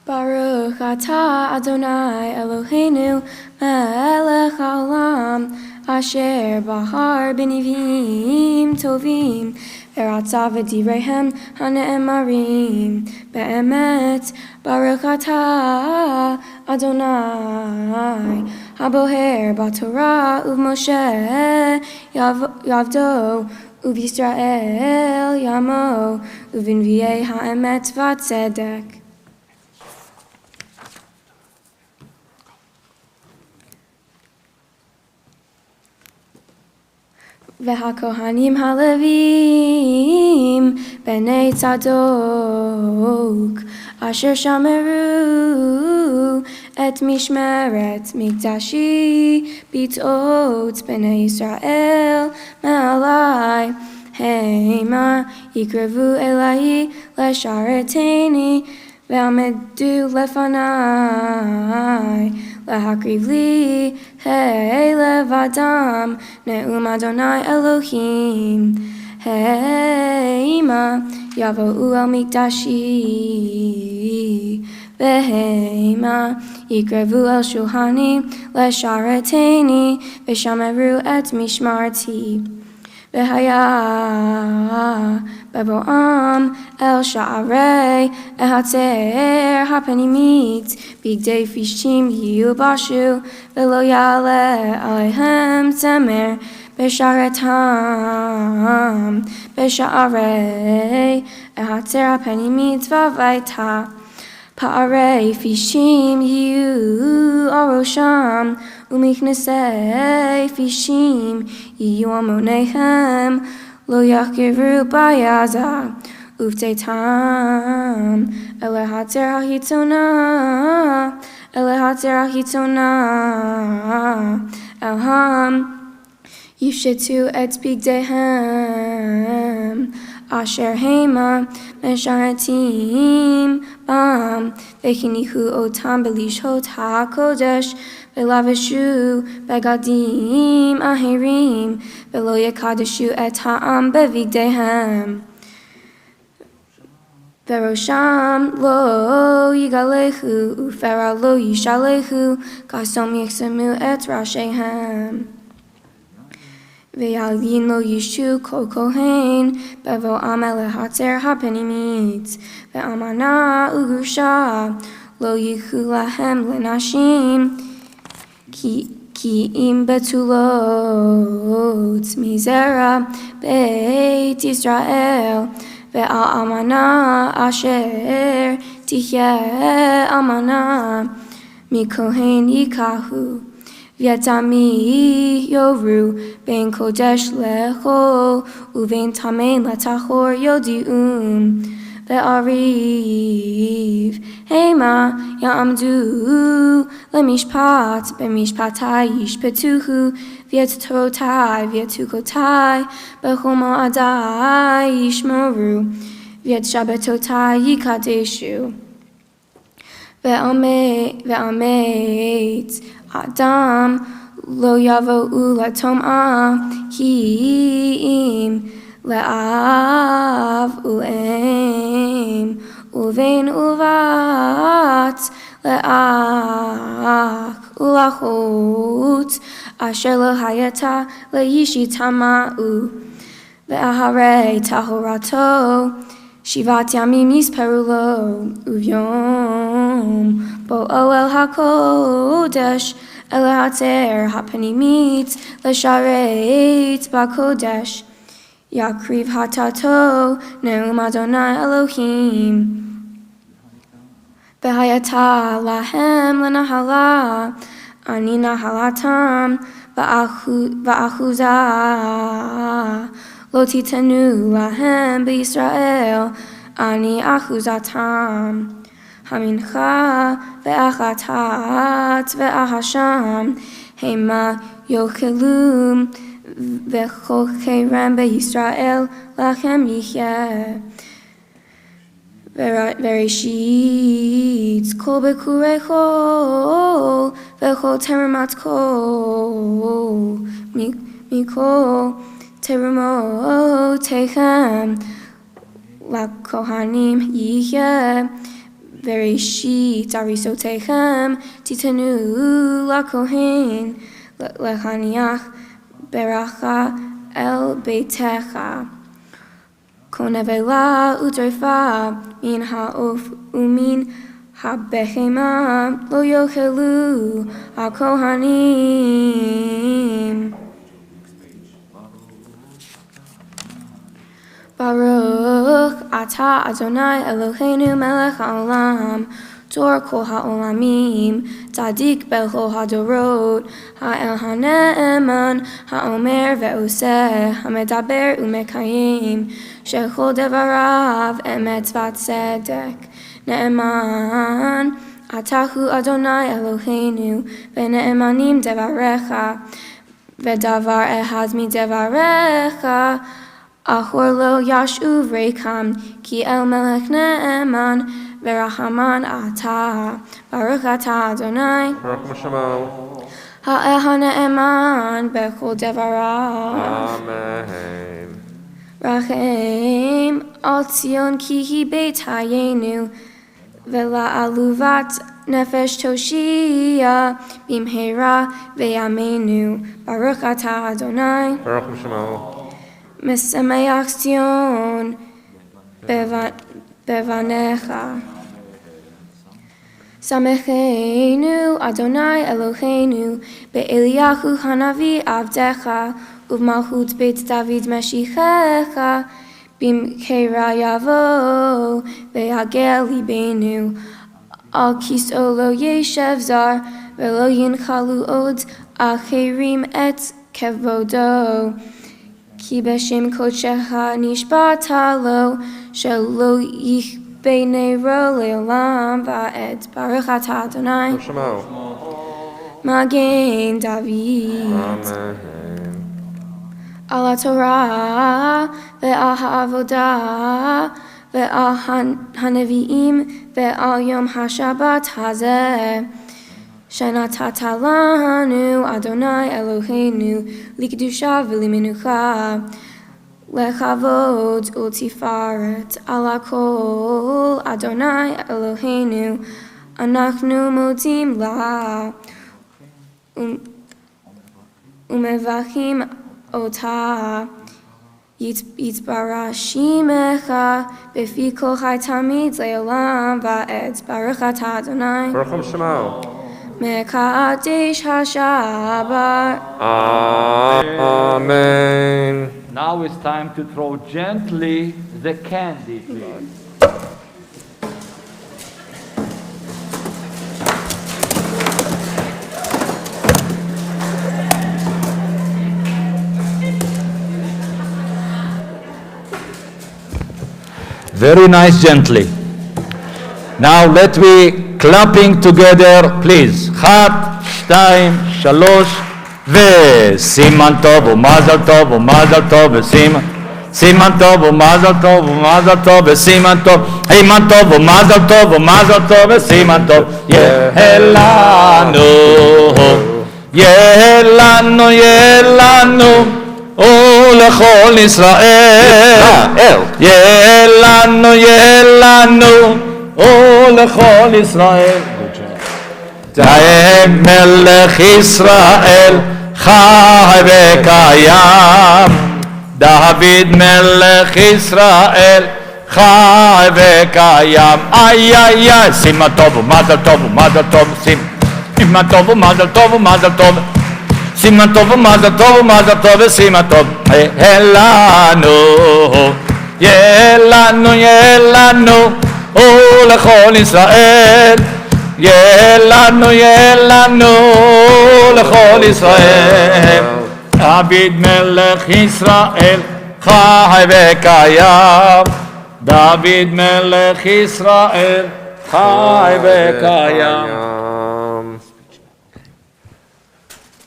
Baruch atah Adonai Eloheinu melech haolam asher bahar b'nivim tovim v'ratza v'direhem hane'emarim be'emet Baruch atah Adonai haboher b'Torah uv'Moshe yavdo uv'Yisrael yamo uv'nviei ha'emet v'tzedek. והכהנים הלווים בני צדוק אשר שמרו את משמרת מקדשי ביטאות בני ישראל מעלי המה יקרבו אלי לשרתני ועמדו לפני להקריב לי לבדם נאום אדוני אלוהים המה יבואו אל מקדשי והמה יקרבו אל שולחני לשרתני ושמרו את משמרתי והיה בבואם אל שערי החצר הפנימית בגדי פלישתים ילבשו ולא יעלה עליהם צמר בשערתם בשערי החצר הפנימית בביתה Pa'arei fishim yiyu arosham, umiknesei fishim yiyu amonehem, lo yachiru bayaza, uftetam, elehater hachitona, elham, yifshetu et bigdehem, asher hema, mesharetim, bam, vechinihu otam belishot ha'kodesh, velaveshu begadim aherim, velo yakadeshu et ha'am bevigdehem. Verosham lo yigalehu, ufera lo yishalehu, kasom yechsemu et rashehem. Ve'alin lo yishu kol kohen, bevo amele hater hapenimit, ve'amana ugusha, lo yichu lahem lenashim, ki im betulot, mizera, beit Israel, ve'amana asher, tihye amana, mikohen yikahu. Vietami yoru ben kodesh lecho uven tamen latachor yodium ve'ariv hema ya'amdu lemishpat b'mishpatai yishpetuhu vietutotai vietukotai b'chomo adai yishmoru viet shabbatotai yikadeshu ve'amet Adam lo yavo ulatom'a ki im le'av u'em uvein uvat le'ach ulachot asher lo hayata le'yishitama'u ve'aharei tahorato Shivat yamim yisperu lo uvyom bo oel hakodesh el hater hapenimit lesharet bakodesh yakriv hatato neum Adonai Elohim v'hayata lahem lenahala ani nahalatam va'achuzah Lo titenu lahem b'Yisrael, ani achuzatam. Hamincha ve'achatat ve'ahasham, hema yochelum ve'chocherem b'Yisrael lachem yichyeh. Vereshit kol bekurei chol ve'chol teremat kol mikol Terumotechem la kohanim yihye vereshit arisotechem titenu la kohen lechaniach beracha el beitecha konevela utrefa min ha'of umin habechema lo yochelu hakohanim Baruch atah Adonai Eloheinu melech haolam Tor kol haolamim Tzadik bechol hadorot Ha'el hane'eman Ha'omer ve'oseh Hamedaber u'mekayim Shechol devarav Emet v'tzedek Ne'eman Atahu Adonai Eloheinu Ve'ne'emanim devarecha Ve'davar ehad midevarecha Achor lo yashuv rekam, ki el melech ne'eman, v'rahaman atah, baruch atah Adonai. Baruch Shemo. Ha'el ha'ne'eman bechol devarav. Amen. Rachem al Tzion ki hi beit hayenu, ve'la'aluvat nefesh toshia, bimheira ve'yamenu, baruch atah Adonai. Baruch Shemo. Mesameach Tzion bevanecha. Samecheinu Adonai Eloheinu be'Eliyahu hanavi avdecha uvmalchut beit David meshichecha bimkeira yavo ve'yagel libenu Al kiso lo yeshev zar, velo yinchalu od, acherim et kevodo. Ki beshem kodshecha nishbata lo, shelo yichbene ro leolam va'ed. Baruch atah Adonai, Shemo. Magen David. Amen. Ala Torah ve'al ha'avodah ve'al hanevi'im ve'al yom ha'shabbat hazeh shenatata lanu Adonai Eloheinu likdusha v'limenucha lechavod ultifaret ala kol Adonai Eloheinu anachnu modim la umevachim Ota Yitzbarashimecha Befi Kol Chai Tamid Leolam Va'ed Baruch Atah Adonai Baruch Shemo. Mekadesh HaShabbat. Amen. Now it's time to throw gently the candy, please. Very nice, gently. Now let me clapping together, please. 1, 2, 3, וסימן טוב ומזל טוב ומזל טוב וסימן סימן טוב ומזל טוב ומזל טוב וסימן טוב אימן טוב ומזל טוב ומזל טוב וסימן טוב יהיה לנו יהיה לנו יהיה לנו ולכל ישראל יהיה לנו ולכל ישראל דהם מלך ישראל חי וקיים דוד מלך ישראל חי וקיים איי איי איי סימן טוב ומזל טוב ומזל טוב סימן טוב ומזל טוב ומזל טוב סימן טוב ומזל טוב ומזל טוב וסימן טוב יהיה לנו ולכל ישראל יהיה לנו לכל ישראל דוד מלך ישראל חי וקיים דוד מלך ישראל חי וקיים.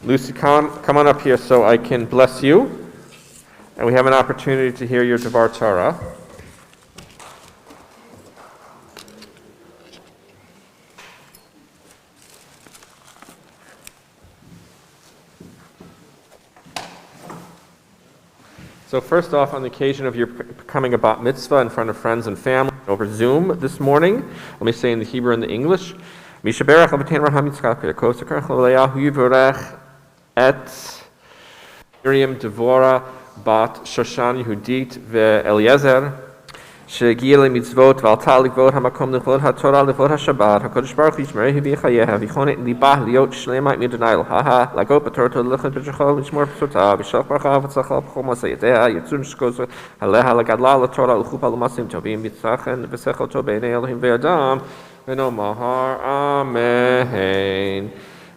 Lucy, come on up here so I can bless you. And we have an opportunity to hear your Devar Torah. So first off, on the occasion of your becoming a bat mitzvah in front of friends and family over Zoom this morning, let me say in the Hebrew and the English, Mishaberach Labatain Raham Yitzchak Kosakarach Laleahu Yivorech et Miriam Devora bat Shoshan Yehudit ve'Eliezer שהגיע למצוות ועלתה לכבוד המקום לכבוד התורה לכבוד השבת הקדוש ברוך הוא ישמרהו ויחייה ויכונן ליבה להיות שלמה מאדוני אלוהה לגעת בתורתו ללכת בדרכו ולשמור פסוקותיו וישלח ברכה וצלחה בכל מעשיותיה יצאו נשקות עליה לגדלה לתורה ולחופה למעשים טובים ויצחן ושכל טוב בעיני אלוהים ואדם ונאמר amen.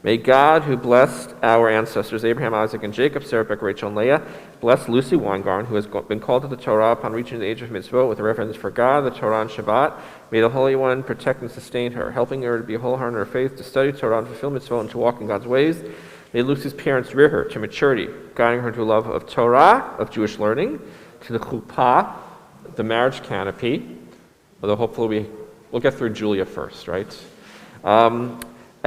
May God, who blessed our ancestors Abraham, Isaac, and Jacob, Sarah, Rebecca, Rachel, and Leah, bless Lucy Weingarten, who has been called to the Torah upon reaching the age of mitzvah with a reverence for God, the Torah, and Shabbat. May the Holy One protect and sustain her, helping her to be wholehearted in her faith, to study Torah and fulfill mitzvah, and to walk in God's ways. May Lucy's parents rear her to maturity, guiding her to a love of Torah, of Jewish learning, to the chuppah, the marriage canopy, although hopefully we'll get through Julia first, right?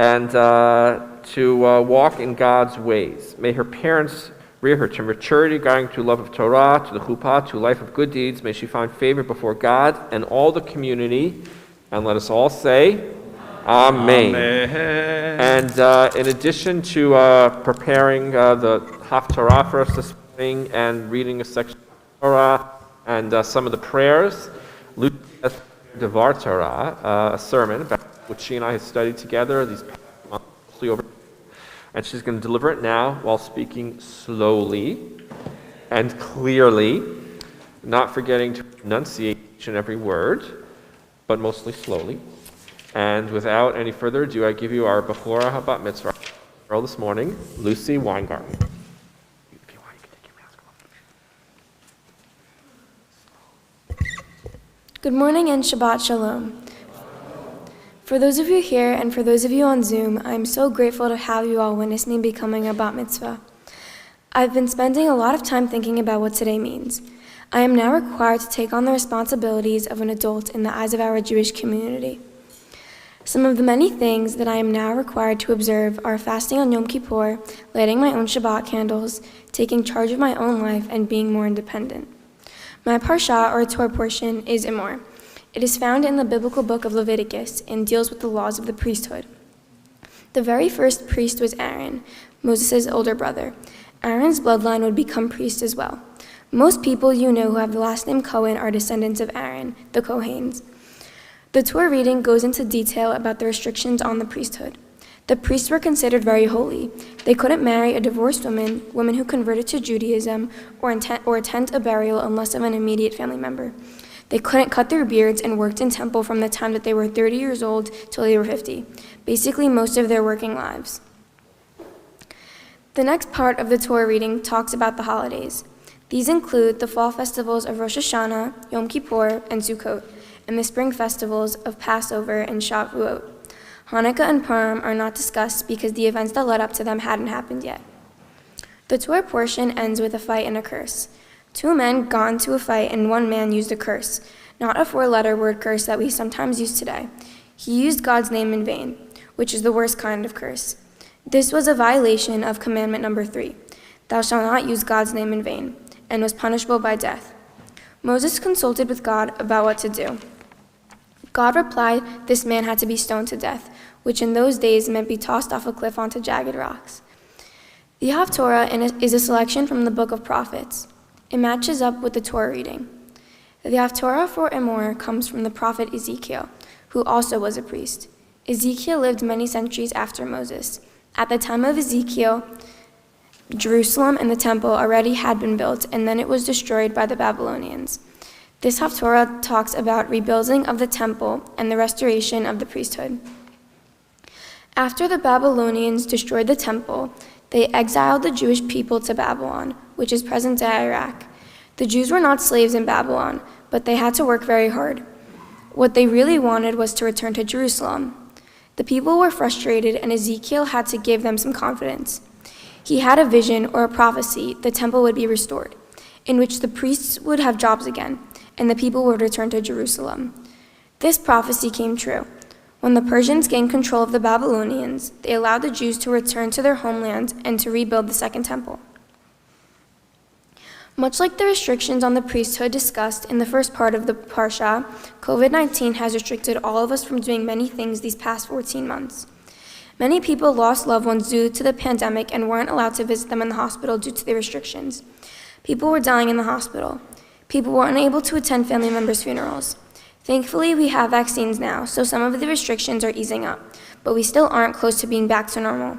And to walk in God's ways. May her parents rear her to maturity, guiding to love of Torah, to the chuppah, to a life of good deeds. May she find favor before God and all the community. And let us all say, Amen. And in addition to preparing the Haftarah for us this morning and reading a section of Torah and some of the prayers, Lucy has Devar Torah, a sermon which she and I have studied together these months over, and she's going to deliver it now while speaking slowly and clearly, not forgetting to enunciate each and every word, but mostly slowly. And without any further ado, I give you our Bechorah Habat Mitzvah girl this morning, Lucy Weingarten. Good morning and Shabbat Shalom. For those of you here and for those of you on Zoom, I'm so grateful to have you all witness me becoming a bat mitzvah. I've been spending a lot of time thinking about what today means. I am now required to take on the responsibilities of an adult in the eyes of our Jewish community. Some of the many things that I am now required to observe are fasting on Yom Kippur, lighting my own Shabbat candles, taking charge of my own life, and being more independent. My parsha, or Torah portion, is Emor. It is found in the biblical book of Leviticus and deals with the laws of the priesthood. The very first priest was Aaron, Moses' older brother. Aaron's bloodline would become priest as well. Most people you know who have the last name Cohen are descendants of Aaron, the Kohanes. The Torah reading goes into detail about the restrictions on the priesthood. The priests were considered very holy. They couldn't marry a divorced woman who converted to Judaism, or attend a burial unless of an immediate family member. They couldn't cut their beards and worked in temple from the time that they were 30 years old till they were 50, basically most of their working lives. The next part of the Torah reading talks about the holidays. These include the fall festivals of Rosh Hashanah, Yom Kippur, and Sukkot, and the spring festivals of Passover and Shavuot. Hanukkah and Purim are not discussed because the events that led up to them hadn't happened yet. The Torah portion ends with a fight and a curse. 2 men got into a fight and 1 man used a curse, not a 4-letter word curse that we sometimes use today. He used God's name in vain, which is the worst kind of curse. This was a violation of commandment number 3, thou shalt not use God's name in vain, and was punishable by death. Moses consulted with God about what to do. God replied this man had to be stoned to death, which in those days meant be tossed off a cliff onto jagged rocks. The Haftorah is a selection from the Book of Prophets. It matches up with the Torah reading. The Haftorah for Emor comes from the prophet Ezekiel, who also was a priest. Ezekiel lived many centuries after Moses. At the time of Ezekiel, Jerusalem and the temple already had been built, and then it was destroyed by the Babylonians. This Haftorah talks about rebuilding of the temple and the restoration of the priesthood. After the Babylonians destroyed the temple, they exiled the Jewish people to Babylon, which is present-day Iraq. The Jews were not slaves in Babylon, but they had to work very hard. What they really wanted was to return to Jerusalem. The people were frustrated, and Ezekiel had to give them some confidence. He had a vision or a prophecy the temple would be restored, in which the priests would have jobs again, and the people would return to Jerusalem. This prophecy came true. When the Persians gained control of the Babylonians, they allowed the Jews to return to their homeland and to rebuild the Second Temple. Much like the restrictions on the priesthood discussed in the first part of the Parsha, COVID-19 has restricted all of us from doing many things these past 14 months. Many people lost loved ones due to the pandemic and weren't allowed to visit them in the hospital due to the restrictions. People were dying in the hospital. People were unable to attend family members' funerals. Thankfully, we have vaccines now, so some of the restrictions are easing up, but we still aren't close to being back to normal.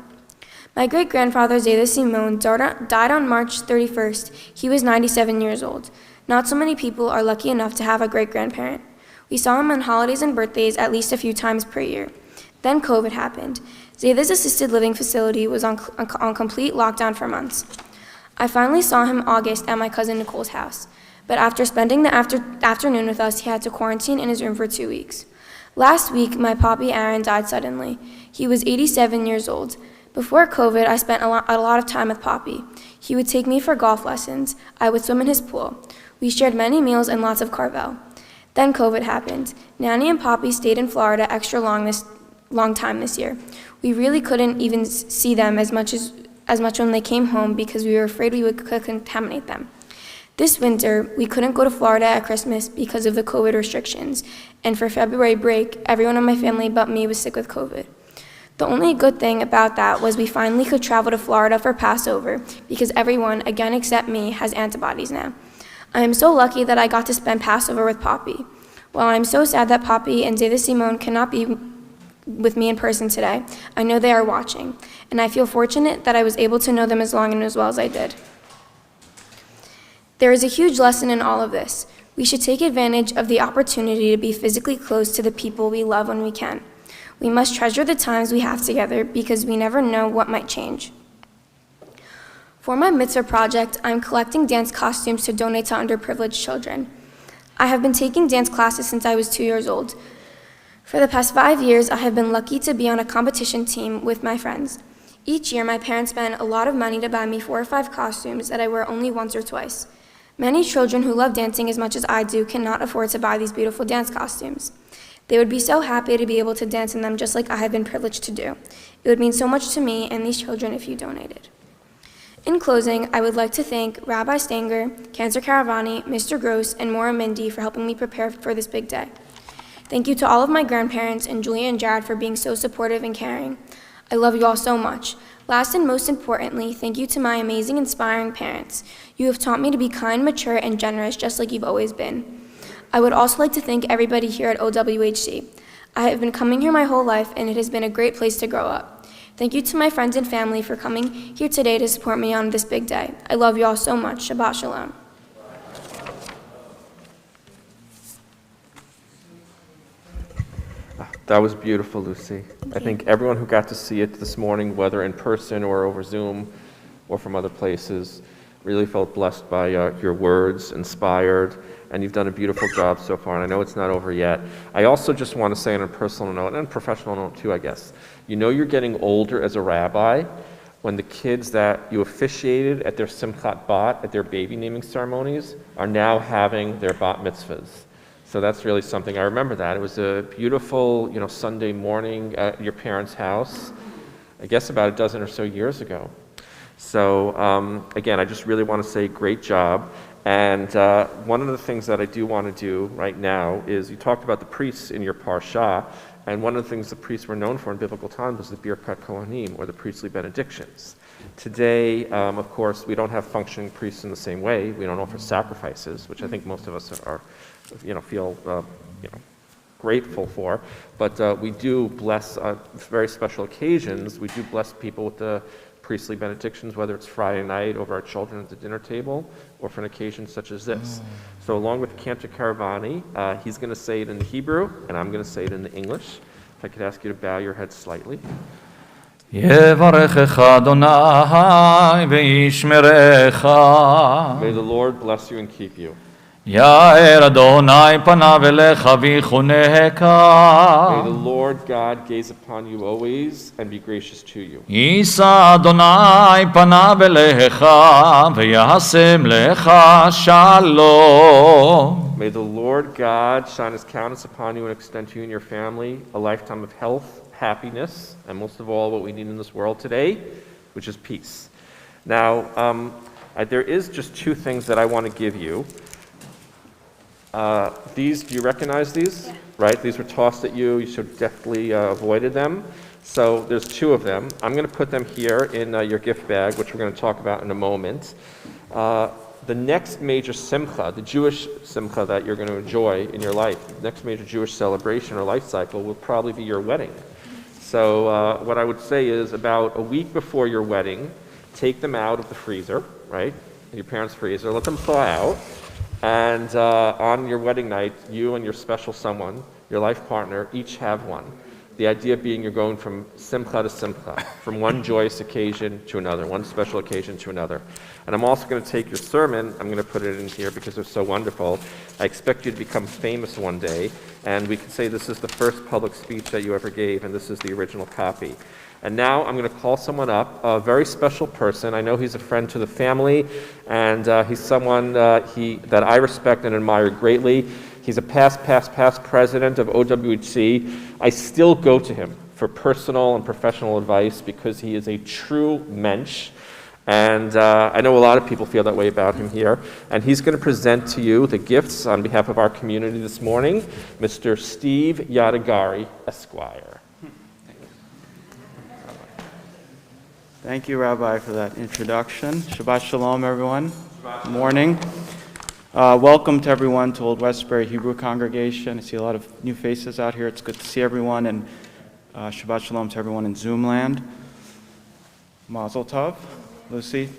My great-grandfather, Zayda Simone, died on March 31st. He was 97 years old. Not so many people are lucky enough to have a great-grandparent. We saw him on holidays and birthdays at least a few times per year. Then COVID happened. Zayda's assisted living facility was on complete lockdown for months. I finally saw him in August at my cousin Nicole's house. But after spending the afternoon with us, he had to quarantine in his room for 2 weeks. Last week, my papi Aaron died suddenly. He was 87 years old. Before COVID, I spent a lot of time with papi. He would take me for golf lessons. I would swim in his pool. We shared many meals and lots of carvel. Then COVID happened. Nanny and papi stayed in Florida extra long time this year. We really couldn't even see them as much when they came home because we were afraid we would contaminate them. This winter, we couldn't go to Florida at Christmas because of the COVID restrictions, and for February break, everyone in my family but me was sick with COVID. The only good thing about that was we finally could travel to Florida for Passover because everyone, again except me, has antibodies now. I am so lucky that I got to spend Passover with papi. While I'm so sad that papi and Zayda Simone cannot be with me in person today, I know they are watching, and I feel fortunate that I was able to know them as long and as well as I did. There is a huge lesson in all of this. We should take advantage of the opportunity to be physically close to the people we love when we can. We must treasure the times we have together because we never know what might change. For my Mitzvah project, I'm collecting dance costumes to donate to underprivileged children. I have been taking dance classes since I was 2 years old. For the past 5 years, I have been lucky to be on a competition team with my friends. Each year, my parents spend a lot of money to buy me 4 or 5 costumes that I wear only once or twice. Many children who love dancing as much as I do cannot afford to buy these beautiful dance costumes. They would be so happy to be able to dance in them just like I have been privileged to do. It would mean so much to me and these children if you donated. In closing, I would like to thank Rabbi Stanger, Cancer Caravani, Mr. Gross, and Maura Mindy for helping me prepare for this big day. Thank you to all of my grandparents and Julia and Jared for being so supportive and caring. I love you all so much. Last and most importantly, thank you to my amazing, inspiring parents. You have taught me to be kind, mature, and generous just like you've always been. I would also like to thank everybody here at OWHC. I have been coming here my whole life, and it has been a great place to grow up. Thank you to my friends and family for coming here today to support me on this big day. I love you all so much. Shabbat Shalom. That was beautiful, Lucy. I think everyone who got to see it this morning, whether in person or over Zoom or from other places, really felt blessed by your words, inspired, and you've done a beautiful job so far, and I know it's not over yet. I also just want to say on a personal note, and professional note too, I guess, you know you're getting older as a rabbi when the kids that you officiated at their Simchat Bat, at their baby naming ceremonies, are now having their bat mitzvahs. So that's really something. I remember that. It was a beautiful, Sunday morning at your parents' house, I guess about a dozen or so years ago. So again, I just really want to say great job. And one of the things that I do want to do right now is, you talked about the priests in your parsha, and one of the things the priests were known for in biblical times was the Birkat Kohanim, or the priestly benedictions. Today, of course, we don't have functioning priests in the same way. We don't offer sacrifices, which I think most of us are, feel grateful for. But we do bless, very special occasions, we do bless people with the priestly benedictions, whether it's Friday night over our children at the dinner table, or for an occasion such as this. So along with Cantor Caravani, he's going to say it in the Hebrew, and I'm going to say it in the English. If I could ask you to bow your head slightly. יברכך אדוני וישמרך. May the Lord bless you and keep you. יאר אדוני פניו אליך ויחונך. May the Lord God gaze upon you always and be gracious to you. יישא אדוני פניו אליך וישם לך שלום. May the Lord God shine his countenance upon you and extend to you and your family a lifetime of health, happiness, and most of all what we need in this world today, which is peace. Now, there is just 2 things that I want to give you. These, do you recognize these? Yeah. Right? These were tossed at you. You should have definitely avoided them. So there's 2 of them. I'm going to put them here in your gift bag, which we're going to talk about in a moment. The next major simcha, the Jewish simcha that you're going to enjoy in your life, the next major Jewish celebration or life cycle will probably be your wedding. So what I would say is, about a week before your wedding, take them out of the freezer, right? Your parents' freezer, let them thaw out. And on your wedding night, you and your special someone, your life partner, each have one. The idea being you're going from simcha to simcha, from one joyous occasion to another, one special occasion to another. And I'm also going to take your sermon, I'm going to put it in here because it's so wonderful. I expect you to become famous one day, and we can say this is the first public speech that you ever gave, and this is the original copy. And now I'm going to call someone up, a very special person. I know he's a friend to the family, and he's someone that I respect and admire greatly. He's a past president of OWHC. I still go to him for personal and professional advice because he is a true mensch. And I know a lot of people feel that way about him here. And he's going to present to you the gifts on behalf of our community this morning, Mr. Steve Yadagari, Esquire. Thank you, Rabbi, for that introduction. Shabbat Shalom, everyone. Good morning. Welcome to everyone to Old Westbury Hebrew Congregation. I see a lot of new faces out here. It's good to see everyone, and Shabbat Shalom to everyone in Zoom land. Mazel Tov. Lucy.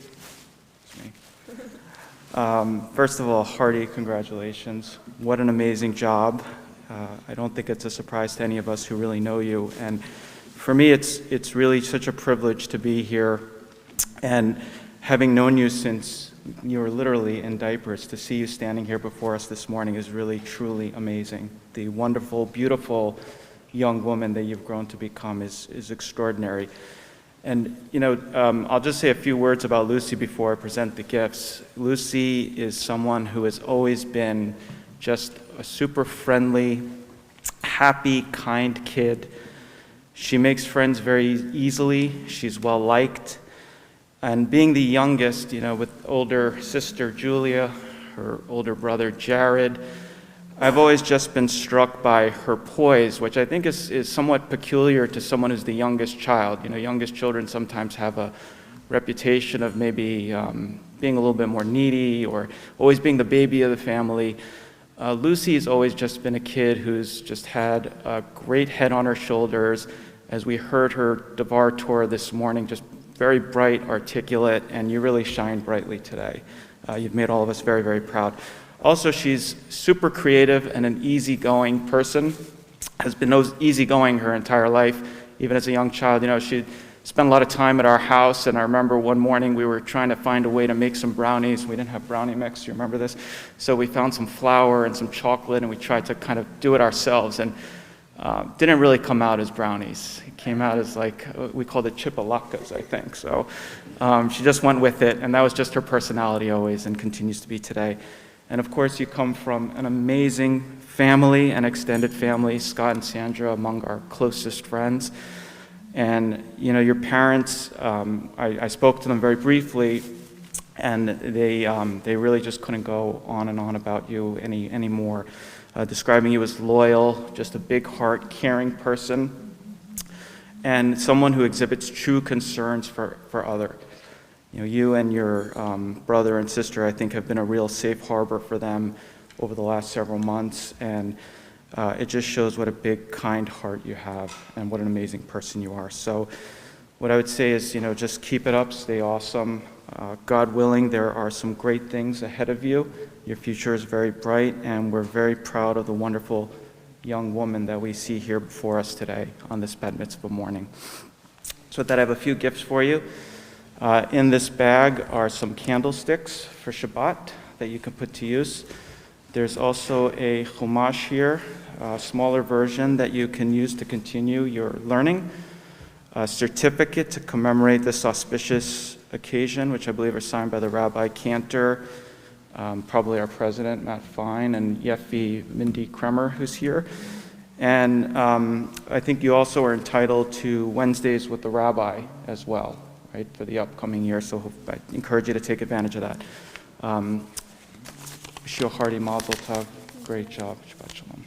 First of all, hearty congratulations. What an amazing job. I don't think it's a surprise to any of us who really know you. And for me, it's really such a privilege to be here. And having known you since you were literally in diapers, to see you standing here before us this morning is really, truly amazing. The wonderful, beautiful young woman that you've grown to become is extraordinary. And, I'll just say a few words about Lucy before I present the gifts. Lucy is someone who has always been just a super friendly, happy, kind kid. She makes friends very easily. She's well-liked. And being the youngest, with older sister Julia, her older brother Jared, I've always just been struck by her poise, which I think is somewhat peculiar to someone who's the youngest child. Youngest children sometimes have a reputation of maybe being a little bit more needy or always being the baby of the family. Lucy has always just been a kid who's just had a great head on her shoulders. As we heard her Devar Torah this morning, just very bright, articulate, and you really shine brightly today. You've made all of us very, very proud. Also, she's super creative and an easygoing person, has been easygoing her entire life, even as a young child. She spent a lot of time at our house, and I remember one morning we were trying to find a way to make some brownies. We didn't have brownie mix, you remember this? So we found some flour and some chocolate, and we tried to kind of do it ourselves, and didn't really come out as brownies. It came out as we called it chipolakas, I think. So she just went with it, and that was just her personality always and continues to be today. And of course, you come from an amazing family and extended family, Scott and Sandra among our closest friends. And, your parents, I spoke to them very briefly, and they really just couldn't go on and on about you anymore, describing you as loyal, just a big heart, caring person, and someone who exhibits true concerns for others. You and your brother and sister, I think, have been a real safe harbor for them over the last several months, and it just shows what a big, kind heart you have and what an amazing person you are. So what I would say is, just keep it up, stay awesome. God willing, there are some great things ahead of you. Your future is very bright, and we're very proud of the wonderful young woman that we see here before us today on this Bat Mitzvah morning. So with that, I have a few gifts for you. In this bag are some candlesticks for Shabbat that you can put to use. There's also a chumash here, a smaller version that you can use to continue your learning. A certificate to commemorate this auspicious occasion, which I believe are signed by the Rabbi Cantor, probably our president, Matt Fine, and Yeffi Mindy Kremer, who's here. And I think you also are entitled to Wednesdays with the Rabbi as well, right, for the upcoming year, so I encourage you to take advantage of that. Wish you a hearty mazel tov. Great job. Shabbat shalom.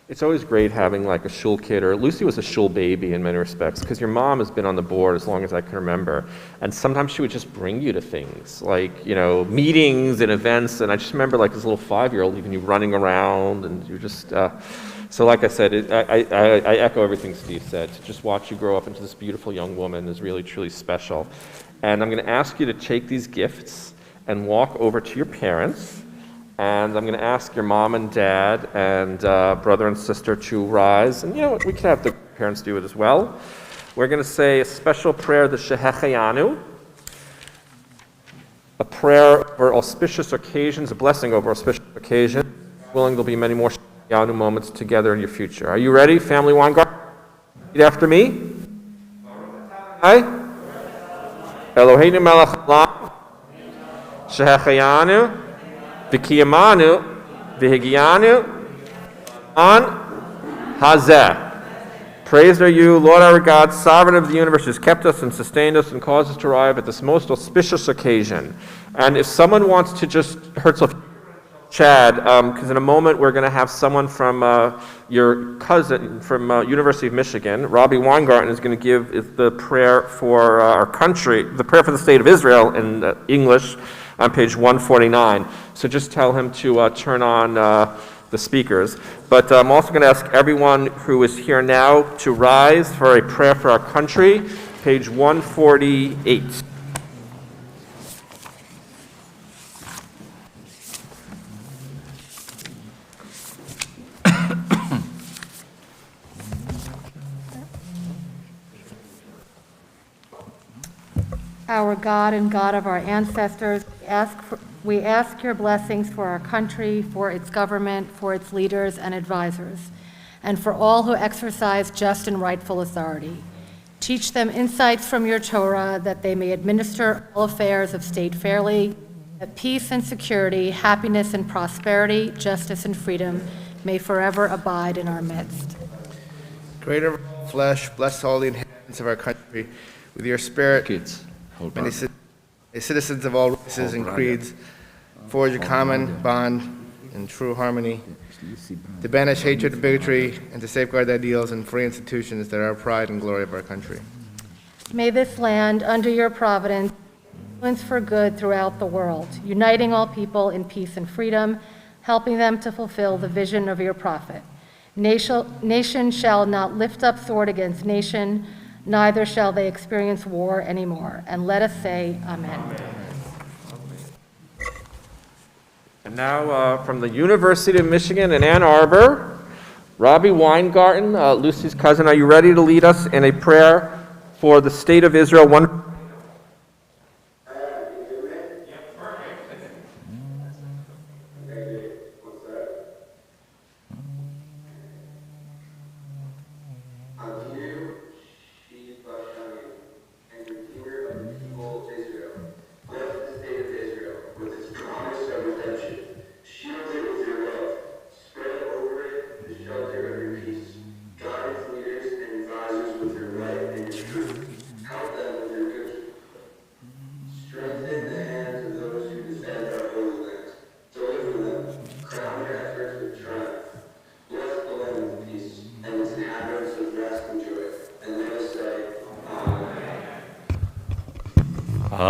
It's always great having like a shul kid, or Lucy was a shul baby in many respects, because your mom has been on the board as long as I can remember, and sometimes she would just bring you to things, like, meetings and events, and I just remember like this little 5-year-old even you running around, and you just, so like I said, I echo everything Steve said. To just watch you grow up into this beautiful young woman is really, truly special. And I'm going to ask you to take these gifts and walk over to your parents. And I'm going to ask your mom and dad and brother and sister to rise. And we can have the parents do it as well. We're going to say a special prayer, the Shehecheyanu, a prayer for auspicious occasions, a blessing over auspicious occasions. Willing, there'll be many more Shehecheyanu moments together in your future. Are you ready, family Weingarten? Repeat after me. Hi. Eloheinu melech haolam, Shehecheyanu, V'kiyamanu, v'higianu, an hazeh. Praised are you, Lord our God, sovereign of the universe, who's kept us and sustained us and caused us to arrive at this most auspicious occasion. And if someone wants to just, Herzl, Chad, because in a moment we're going to have someone from your cousin from University of Michigan, Robbie Weingarten, is going to give the prayer for our country, the prayer for the state of Israel in English, on page 149. So just tell him to turn on the speakers. But I'm also going to ask everyone who is here now to rise for a prayer for our country, page 148. our God and God of our ancestors, we ask your blessings for our country, for its government, for its leaders and advisors, and for all who exercise just and rightful authority. Teach them insights from your Torah that they may administer all affairs of state fairly, that peace and security, happiness and prosperity, justice and freedom may forever abide in our midst. Creator of all flesh, bless all the inhabitants of our country with your spirit. May citizens of all races and creeds forge a common bond in true harmony, to banish hatred and bigotry, and to safeguard the ideals and free institutions that are our pride and glory of our country. May this land, under your providence, influence for good throughout the world, uniting all people in peace and freedom, helping them to fulfill the vision of your prophet. Nation shall not lift up sword against nation, neither shall they experience war anymore. And let us say, Amen. And now from the University of Michigan in Ann Arbor, Rabbi Weingarten, Lucy's cousin, are you ready to lead us in a prayer for the state of Israel?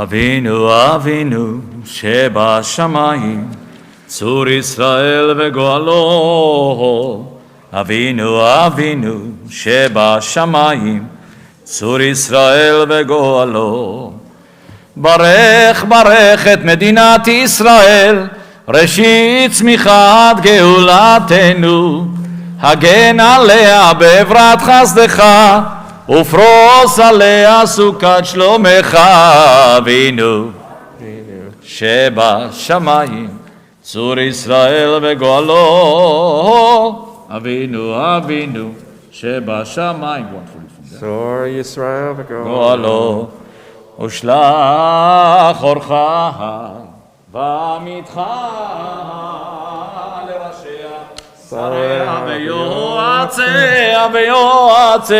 אבינו אבינו שבשמיים צור ישראל וגואלו אבינו אבינו שבשמיים צור ישראל וגואלו ברך ברך את מדינת ישראל ראשית צמיחת גאולתנו הגן עליה בעברת חסדך ופרוס עליה סוכת שלומך אבינו שבשמיים צור ישראל וגואלו אבינו אבינו שבשמיים צור ישראל וגואלו ושלח אורך ועמיתך לראשיה שריה ויועציה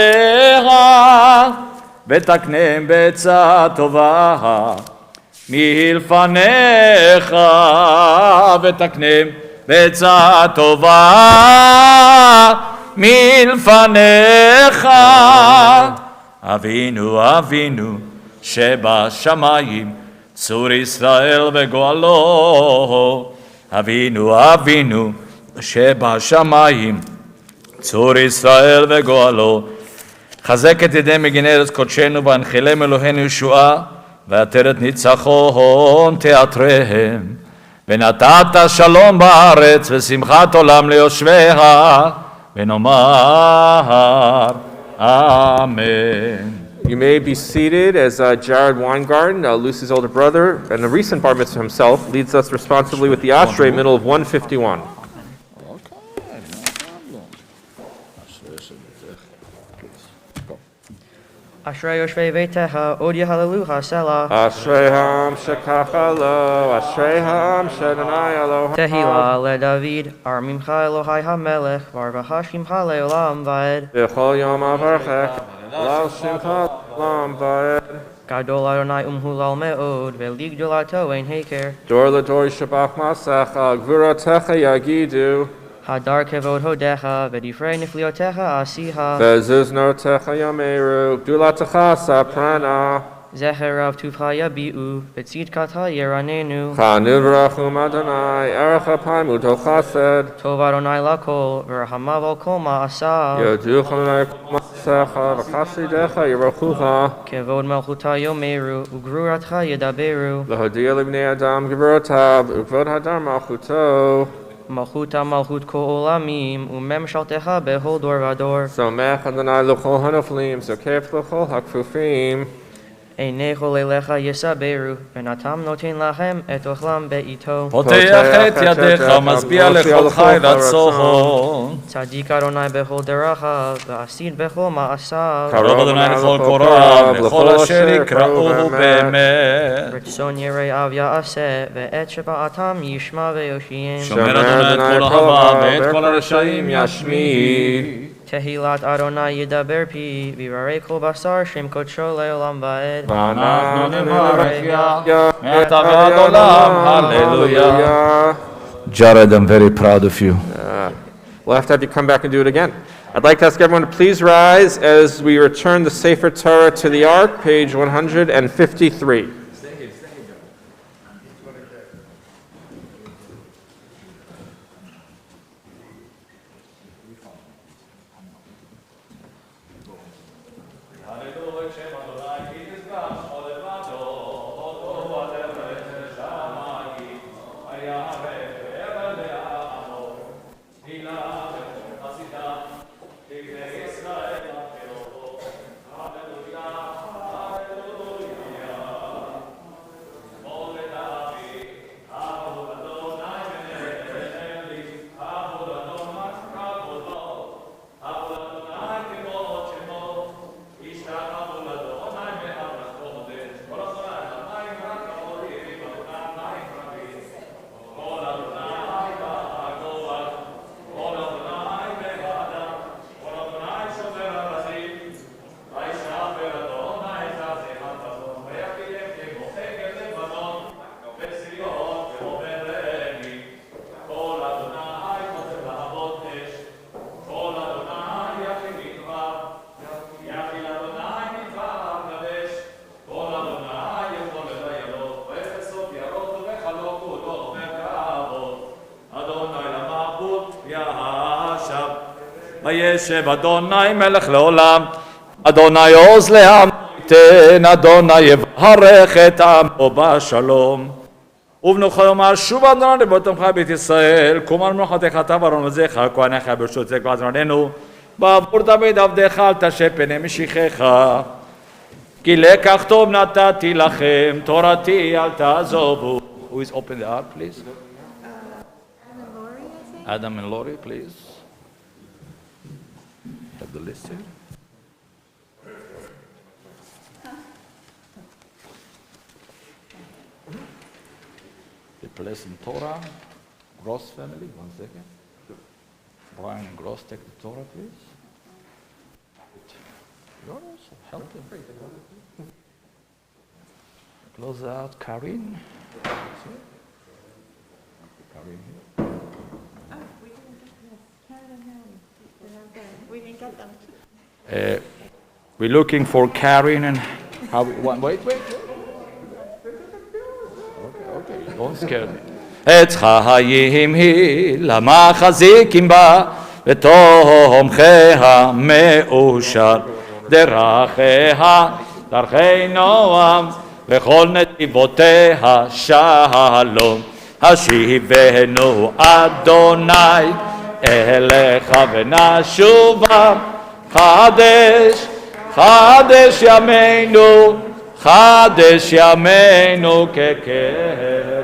ותקנם בעצה טובה מלפניך ותקנם בעצה טובה מלפניך אבינו אבינו שבשמיים צור ישראל וגואלו אבינו אבינו שבשמיים צור ישראל וגואלו חזק את ידי מגיני ארץ קודשנו והנחילם אלוהינו ישועה ועטרת ניצחון תעטרם ונתת שלום בארץ ושמחת עולם ליושביה ונאמר אמן. You may be seated as Jared Weingarten, Lucy's older brother, and the recent bar mitzvah himself, leads us responsibly with the Ashrei middle of 151. Ashrei Yoshvei Veitecha, Odia Hallelujah, Selah. Ashrei Ham Shekachalo, Ashrei Ham Shadonai Elohim. Tehillah le David, Armimcha Elohai HaMelech, Varvahashimcha le'olam va'ed. V'chol yom avarchek, Lal Shimcha Olam va'ed. Gadol Adonai umhulal me'od, ve'ligdolato ein heker. Dor l'dor Shabach Masecha, Gvurotecha Yagidu. Hadar kevod hodecha, v'difrei nifliotecha asiha. Ve'zuznotecha Yameru, Gdulatecha Saprana. Zecher av tuvcha yabi'u, v'tzidkata yeranenu. Chanu v'rachum Adonai, Erech Apaimu Tochased. Tov Adonai lakol, v'rahamav al kol ma'asav. Yoducham Adonai Kol Ma'asecha, V'chasidecha Yerochucha. Kevod malchuta yomeru, u'gruratcha yedaberu. L'hodia libnei Adam Gevrotav, Ukvod Hadar Malchuto. Malchuta malchut kol olamim, u'memshaltecha behol dor vador. Somech Adonai l'chol hanoflim, Zokef l'chol hakfufim. עיני חולליך יסברו, ונתם נותן לכם את אוכלם בעתו. פותח את ידיך, משביע לכל חי רצון. צדיק אדוני בכל דרכיו, ועשית בכל מעשיו. קרוב אדוני לכל קוראיו, לכל אשר יקראוהו באמת. רצון יראיו יעשה, ואת שבעתם ישמע ויושיעם. שומר אדוני את כל ההווה, ואת כל הרשעים ישמיד. תהילת אדוני ידבר פי, ויברא כל בשר שם קודשו לעולם ועד. ואנחנו נברך את עבד עולם, hallelujah. Jared, I'm very proud of you. We'll have to have you come back and do it again. I'd like to ask everyone to please rise as we return the Sefer Torah to the Ark, page 153. וישב אדוני מלך לעולם, אדוני עוז לעם ייתן, אדוני יברך את עמו בשלום. ובנוחה יאמר שוב אדוני לבוא תמך בית ישראל, קום על מלוכתך אתה וארון עוזיך, כהניך ברשות צדק ועזרננו, בעבור דוד עבדך אל תשב פני משיחך. כי לקח טוב נתתי לכם, תורתי אל תעזובו. Who is open the heart, please? Adam and Lori, please. Have the list here. The Pleasant Torah, Gross family, 1 second. Brian and Gross, take the Torah, please. Yours, help them. Close out, Karin. Karin here. We didn't get them. We're looking for Karin and how? Wait. Okay, don't scare me. את חיים היא למחזיקים בה ותומכיה מאושר דרכיה דרכי נועם וכל נתיבותיה שלום השיבנו אדוני אליך ונשובה חדש ימינו כקדם.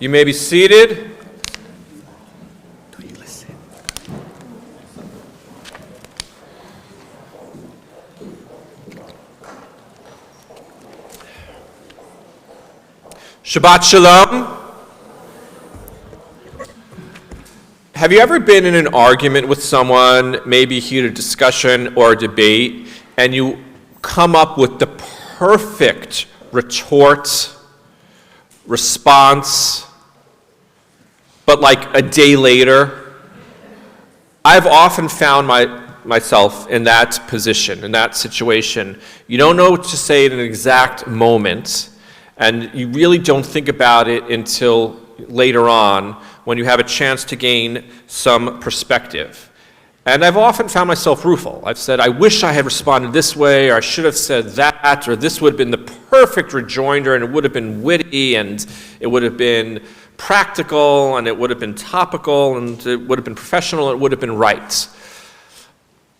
You may be seated. Shabbat Shalom. Have you ever been in an argument with someone, maybe a heated discussion or a debate, and you come up with the perfect retort, response, but like a day later? I've often found myself in that position, in that situation. You don't know what to say in an exact moment, and you really don't think about it until later on when you have a chance to gain some perspective. And I've often found myself rueful. I've said, I wish I had responded this way, or I should have said that, or this would have been the perfect rejoinder, and it would have been witty, and it would have been practical, and it would have been topical, and it would have been professional, and it would have been right.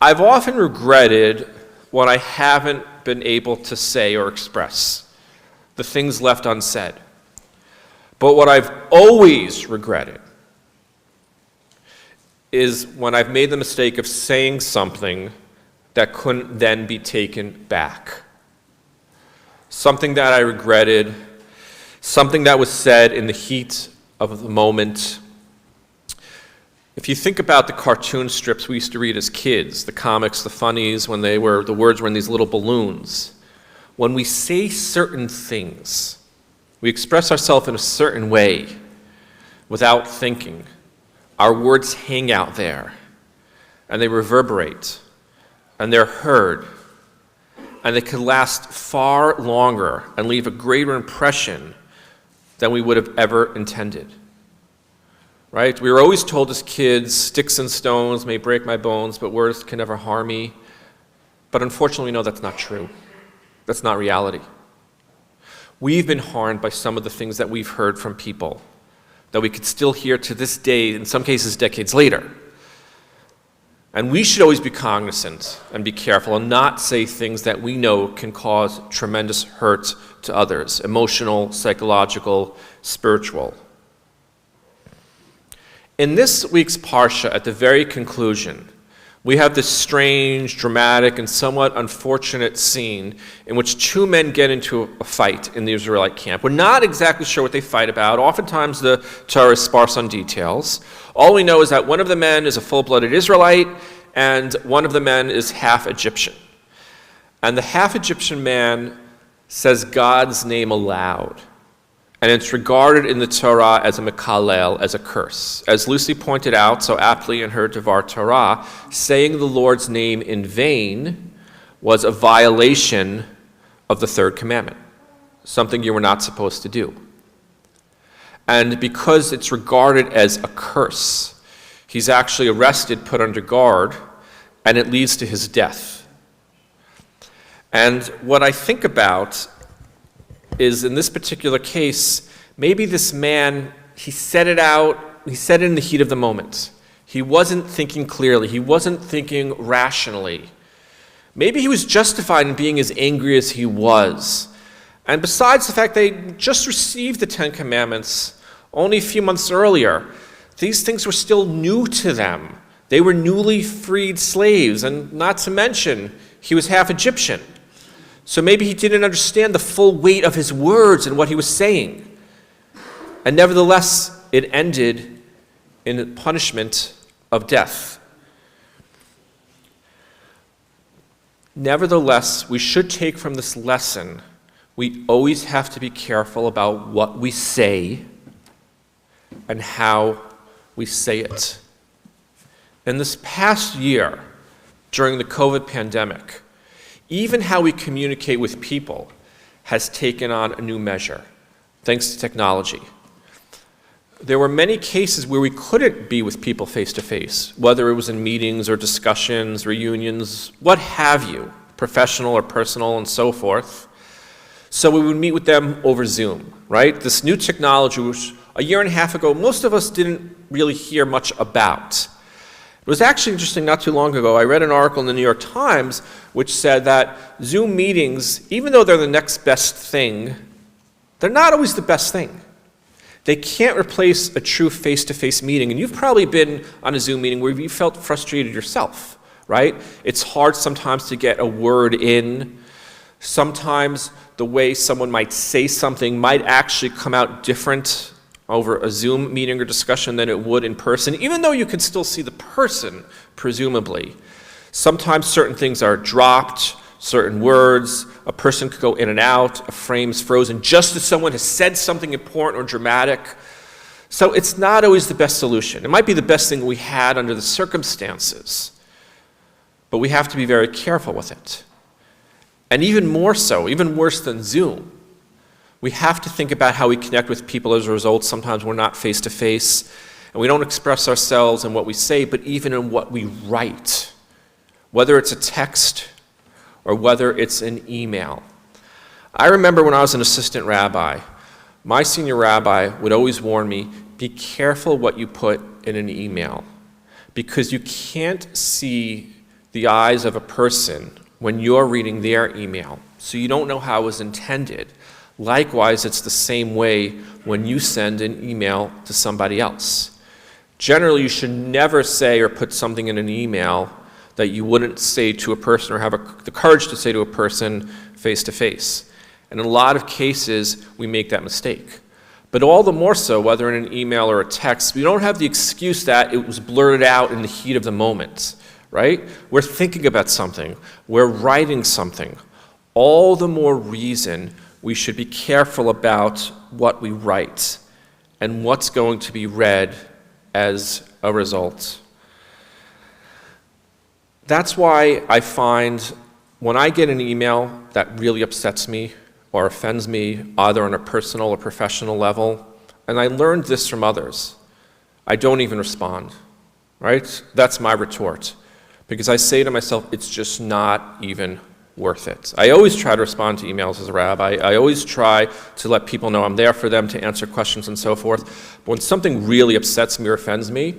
I've often regretted what I haven't been able to say or express, the things left unsaid. But what I've always regretted is when I've made the mistake of saying something that couldn't then be taken back. Something that I regretted, something that was said in the heat of the moment. If you think about the cartoon strips we used to read as kids, the comics, the funnies, when the words were in these little balloons, when we say certain things, we express ourselves in a certain way without thinking. Our words hang out there, and they reverberate, and they're heard, and they can last far longer and leave a greater impression than we would have ever intended. Right? We were always told as kids, sticks and stones may break my bones, but words can never harm me. But unfortunately, we know that's not true. That's not reality. We've been harmed by some of the things that we've heard from people that we could still hear to this day, in some cases decades later. And we should always be cognizant and be careful and not say things that we know can cause tremendous hurt to others, emotional, psychological, spiritual. In this week's Parsha, at the very conclusion, we have this strange, dramatic, and somewhat unfortunate scene in which two men get into a fight in the Israelite camp. We're not exactly sure what they fight about. Oftentimes the Torah is sparse on details. All we know is that one of the men is a full-blooded Israelite, and one of the men is half Egyptian. And the half Egyptian man says God's name aloud. And it's regarded in the Torah as a mekalel, as a curse. As Lucy pointed out so aptly in her Devar Torah, saying the Lord's name in vain was a violation of the third commandment, something you were not supposed to do. And because it's regarded as a curse, he's actually arrested, put under guard, and it leads to his death. And what I think about is, in this particular case, maybe this man, he said it out, he said it in the heat of the moment. He wasn't thinking clearly. He wasn't thinking rationally. Maybe he was justified in being as angry as he was. And besides the fact they just received the Ten Commandments only a few months earlier, these things were still new to them. They were newly freed slaves, and not to mention, he was half Egyptian. So maybe he didn't understand the full weight of his words and what he was saying. And nevertheless, it ended in punishment of death. Nevertheless, we should take from this lesson, we always have to be careful about what we say and how we say it. In this past year, during the COVID pandemic, even how we communicate with people has taken on a new measure, thanks to technology. There were many cases where we couldn't be with people face to face, whether it was in meetings or discussions, reunions, what have you, professional or personal and so forth. So we would meet with them over Zoom, right? This new technology, which a year and a half ago, most of us didn't really hear much about. It was actually interesting, not too long ago, I read an article in the New York Times which said that Zoom meetings, even though they're the next best thing, they're not always the best thing. They can't replace a true face-to-face meeting. And you've probably been on a Zoom meeting where you felt frustrated yourself, right? It's hard sometimes to get a word in. Sometimes the way someone might say something might actually come out different over a Zoom meeting or discussion than it would in person, even though you can still see the person, presumably. Sometimes certain things are dropped, certain words, a person could go in and out, a frame's frozen, just as someone has said something important or dramatic. So it's not always the best solution. It might be the best thing we had under the circumstances, but we have to be very careful with it. And even more so, even worse than Zoom, we have to think about how we connect with people as a result. Sometimes we're not face-to-face. And we don't express ourselves in what we say, but even in what we write, whether it's a text or whether it's an email. I remember when I was an assistant rabbi, my senior rabbi would always warn me, be careful what you put in an email, because you can't see the eyes of a person when you're reading their email, so you don't know how it was intended. Likewise, it's the same way when you send an email to somebody else. Generally, you should never say or put something in an email that you wouldn't say to a person or have the courage to say to a person face to face. And in a lot of cases, we make that mistake. But all the more so, whether in an email or a text, we don't have the excuse that it was blurted out in the heat of the moment, right? We're thinking about something. We're writing something. All the more reason we should be careful about what we write and what's going to be read as a result. That's why I find when I get an email that really upsets me or offends me, either on a personal or professional level, and I learned this from others, I don't even respond, right? That's my retort, because I say to myself, it's just not even worth it. I always try to respond to emails as a rabbi. I always try to let people know I'm there for them, to answer questions and so forth. But when something really upsets me or offends me,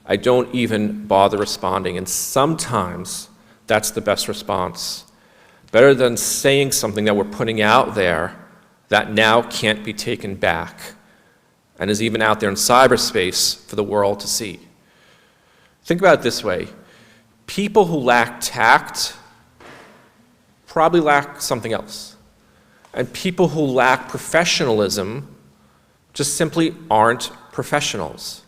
I don't even bother responding. And sometimes that's the best response. Better than saying something that we're putting out there that now can't be taken back and is even out there in cyberspace for the world to see. Think about it this way. People who lack tact probably lack something else. And people who lack professionalism just simply aren't professionals.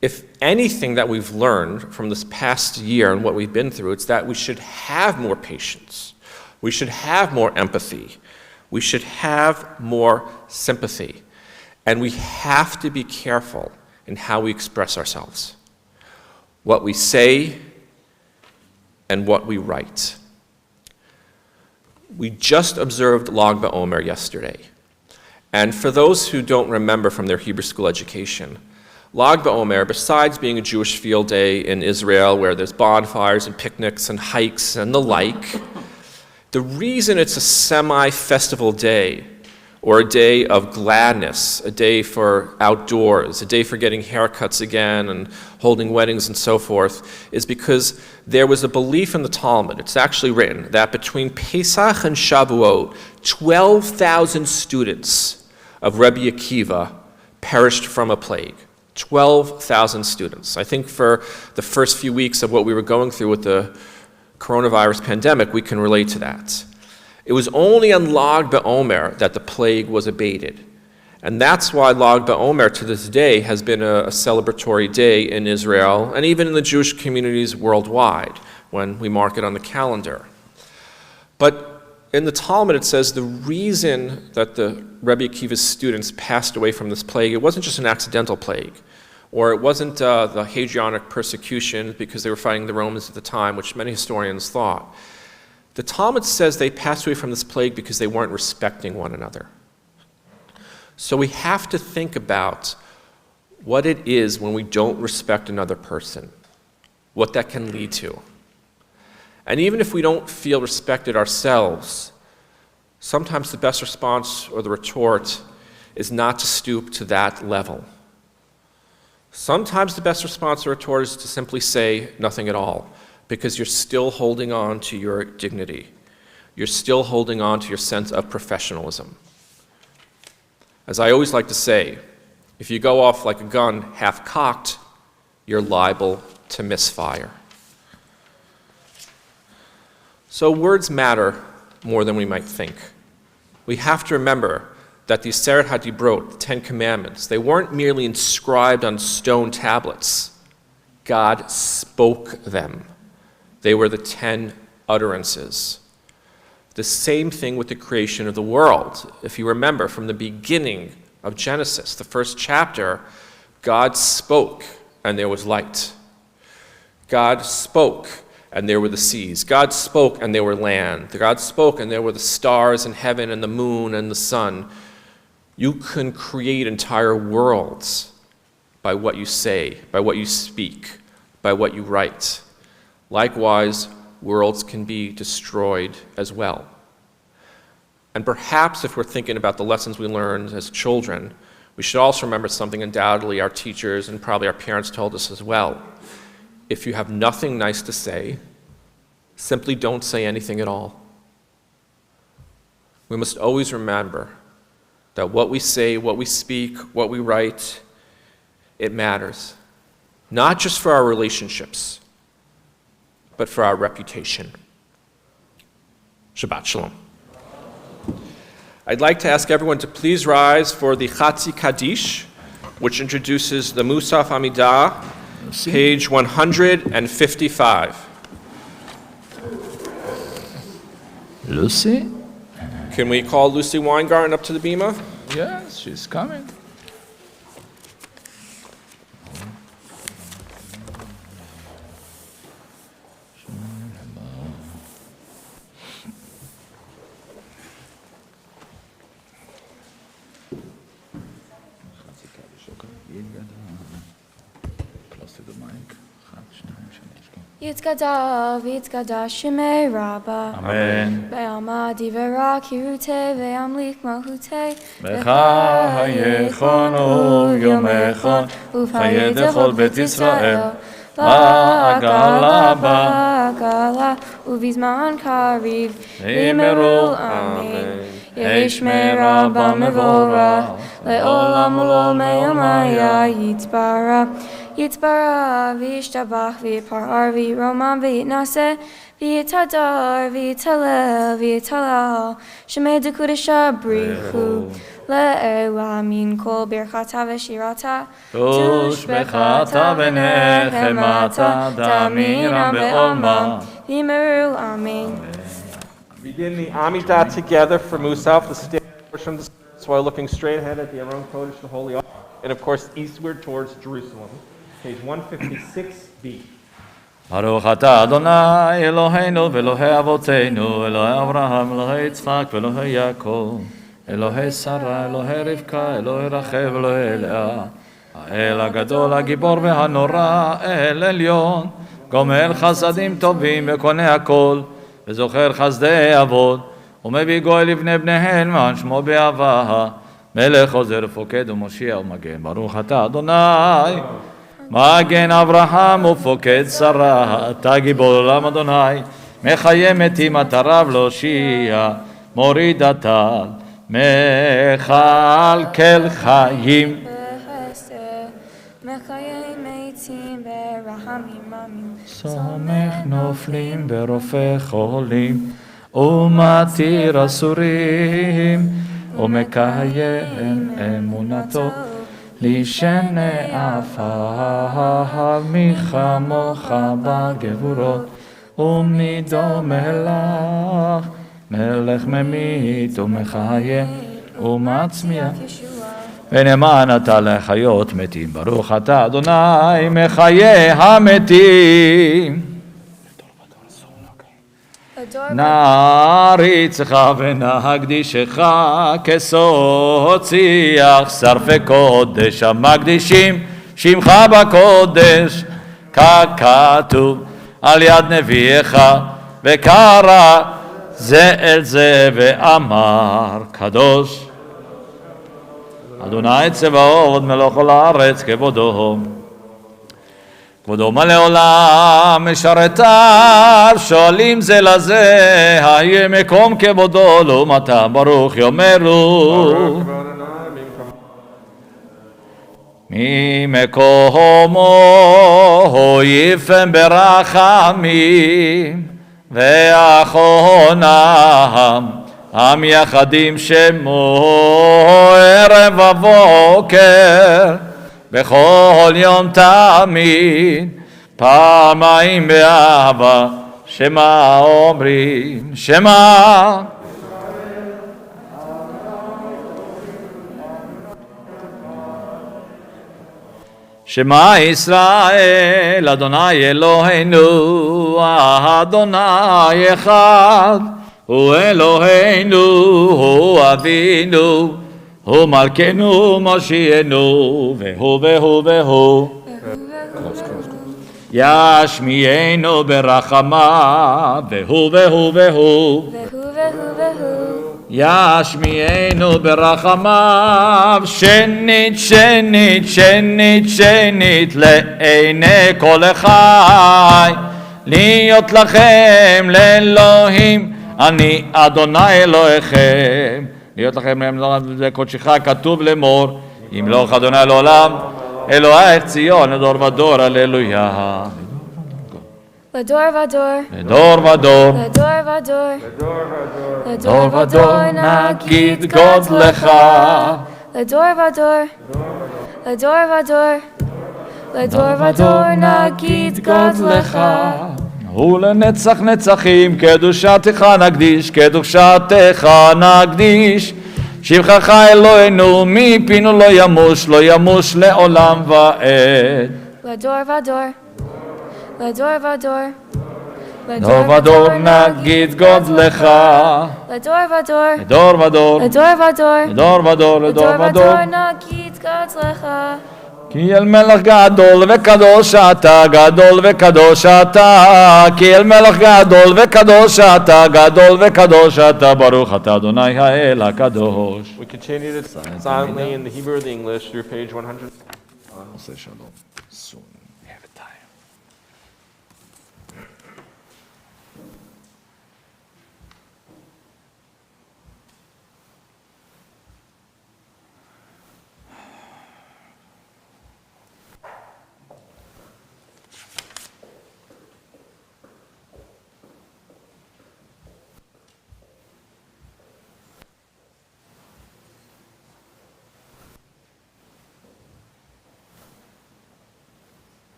If anything that we've learned from this past year and what we've been through, it's that we should have more patience. We should have more empathy. We should have more sympathy. And we have to be careful in how we express ourselves, what we say and what we write. We just observed Lag BaOmer yesterday. And for those who don't remember from their Hebrew school education, Lag BaOmer, besides being a Jewish field day in Israel where there's bonfires and picnics and hikes and the like, the reason it's a semi-festival day, or a day of gladness, a day for outdoors, a day for getting haircuts again and holding weddings and so forth, is because there was a belief in the Talmud, it's actually written, that between Pesach and Shavuot, 12,000 students of Rebbe Akiva perished from a plague. 12,000 students. I think for the first few weeks of what we were going through with the coronavirus pandemic, we can relate to that. It was only on Lag BaOmer that the plague was abated. And that's why Lag BaOmer to this day has been a celebratory day in Israel and even in the Jewish communities worldwide when we mark it on the calendar. But in the Talmud it says the reason that the Rebbe Akiva's students passed away from this plague, it wasn't just an accidental plague, or it wasn't the Hadrianic persecution because they were fighting the Romans at the time, which many historians thought. The Talmud says they passed away from this plague because they weren't respecting one another. So we have to think about what it is when we don't respect another person, what that can lead to. And even if we don't feel respected ourselves, sometimes the best response or the retort is not to stoop to that level. Sometimes the best response or retort is to simply say nothing at all, because you're still holding on to your dignity. You're still holding on to your sense of professionalism. As I always like to say, if you go off like a gun half-cocked, you're liable to misfire. So words matter more than we might think. We have to remember that the Aseret HaDibrot, the Ten Commandments, they weren't merely inscribed on stone tablets. God spoke them. They were the 10 utterances. The same thing with the creation of the world. If you remember from the beginning of Genesis, the first chapter, God spoke and there was light. God spoke and there were the seas. God spoke and there were land. God spoke and there were the stars in heaven and the moon and the sun. You can create entire worlds by what you say, by what you speak, by what you write. Likewise, worlds can be destroyed as well. And perhaps if we're thinking about the lessons we learned as children, we should also remember something undoubtedly our teachers and probably our parents told us as well. If you have nothing nice to say, simply don't say anything at all. We must always remember that what we say, what we speak, what we write, it matters. Not just for our relationships, but for our reputation. Shabbat Shalom. I'd like to ask everyone to please rise for the Chatzi Kaddish, which introduces the Musaf Amidah, page 155. Lucy? Can we call Lucy Weingarten up to the bima? Yes, she's coming. Yitzgada v'yitzgada shemei rabba. Amen. Be'alma divera kirute ve'amlik malchute. Becha hayechon uyomechon u'chaye dechol bet Yisrael. Ba'agala ba'agala u'vizman kariv v'yimeru amen. Yesh merabba mevora le'olam u'lo me'omaya yitzbara. Yitzbara v'yishtabach v'yiparar v'yiromam v'yitnaseh v'yitadar v'yitalel v'yitalal shemei dekudesha brichu le'elamin kol birchata v'shirata tushbechata v'nechemata damiram be'olma v'yimeru amen. Begin the Amidah together for Musaf, the standard portion of the service, while looking straight ahead at the Aron Kodesh, the Holy Altar, and of course eastward towards Jerusalem. Page 156b. Baruch atah Adonai Eloheinu v'Elohei Avotenu Elohei Avraham Elohei Yitzchak v'Elohei Yaakov Elohei Sarah Elohei Rivka Elohei Rachel v'Elohei Lea האל הגדול הגיבור והנורא אל עליון גומל חסדים טובים וקונה הכל וזוכר חסדי אבות ומביא גוי לבני בניהן מען שמו באהבה מלך עוזר ופוקד ומושיע ומגן ברוך אתה אדוני מגן אברהם ופוקד שרה, אתה גיבור עולם אדוני, מחיה מתים אתה רב להושיע, מוריד הטל, מכלכל חיים. סומך נופלים ורופא חולים, ומתיר אסורים, ומקיים אמונתו. לישנה עפר מחמוך בגבורות ומידו מלך מלך ממית ומחיה ומצמיח ונאמן אתה לחיות מתים ברוך אתה אדוני מחיה המתים נעריצך ונקדישך כסוציח שרפי קודש המקדישים שמך בקודש ככתוב על יד נביאך וקרא זה אל זה ואמר קדוש אדוני צבאות מלך כל הארץ כבודו כבודו מלא עולם משרתיו שואלים זה לזה היה מקום כבודו לעומתה ברוך יאמרו ממקומו יפן ברחמים ואחרונם עם יחדים שמו ערב ובוקר בכל יום תמיד פעמיים באהבה שמה אומרים שמה שמה ישראל אדוני אלוהינו אדוני אחד הוא אלוהינו הוא אבינו הוא מלכנו מושיענו, והוא. ישמיענו ברחמיו, והוא. ישמיענו ברחמיו, שנית לעיני כל החי, להיות לכם לאלוהים, אני אדוני אלוהיכם. להיות לכם לקודשך כתוב לאמור, ימלוך אדוני לעולם, אלוהיך ציון לדור ודור, הללויה. לדור ודור, לדור ודור, לדור ודור נגיד גודלך. לדור ודור נגיד גודלך. ולנצח נצחים קדושתך נקדיש, שבחך אלוהינו מפינו לא ימוש לעולם ועד. לדור ודור נגיד גודלך. לדור ודור נגיד גודלך. כי אל מלך גדול וקדוש אתה, כי אל מלך גדול וקדוש אתה, ברוך אתה אדוני האל הקדוש. We continue to silently in the Hebrew or the English through page 100.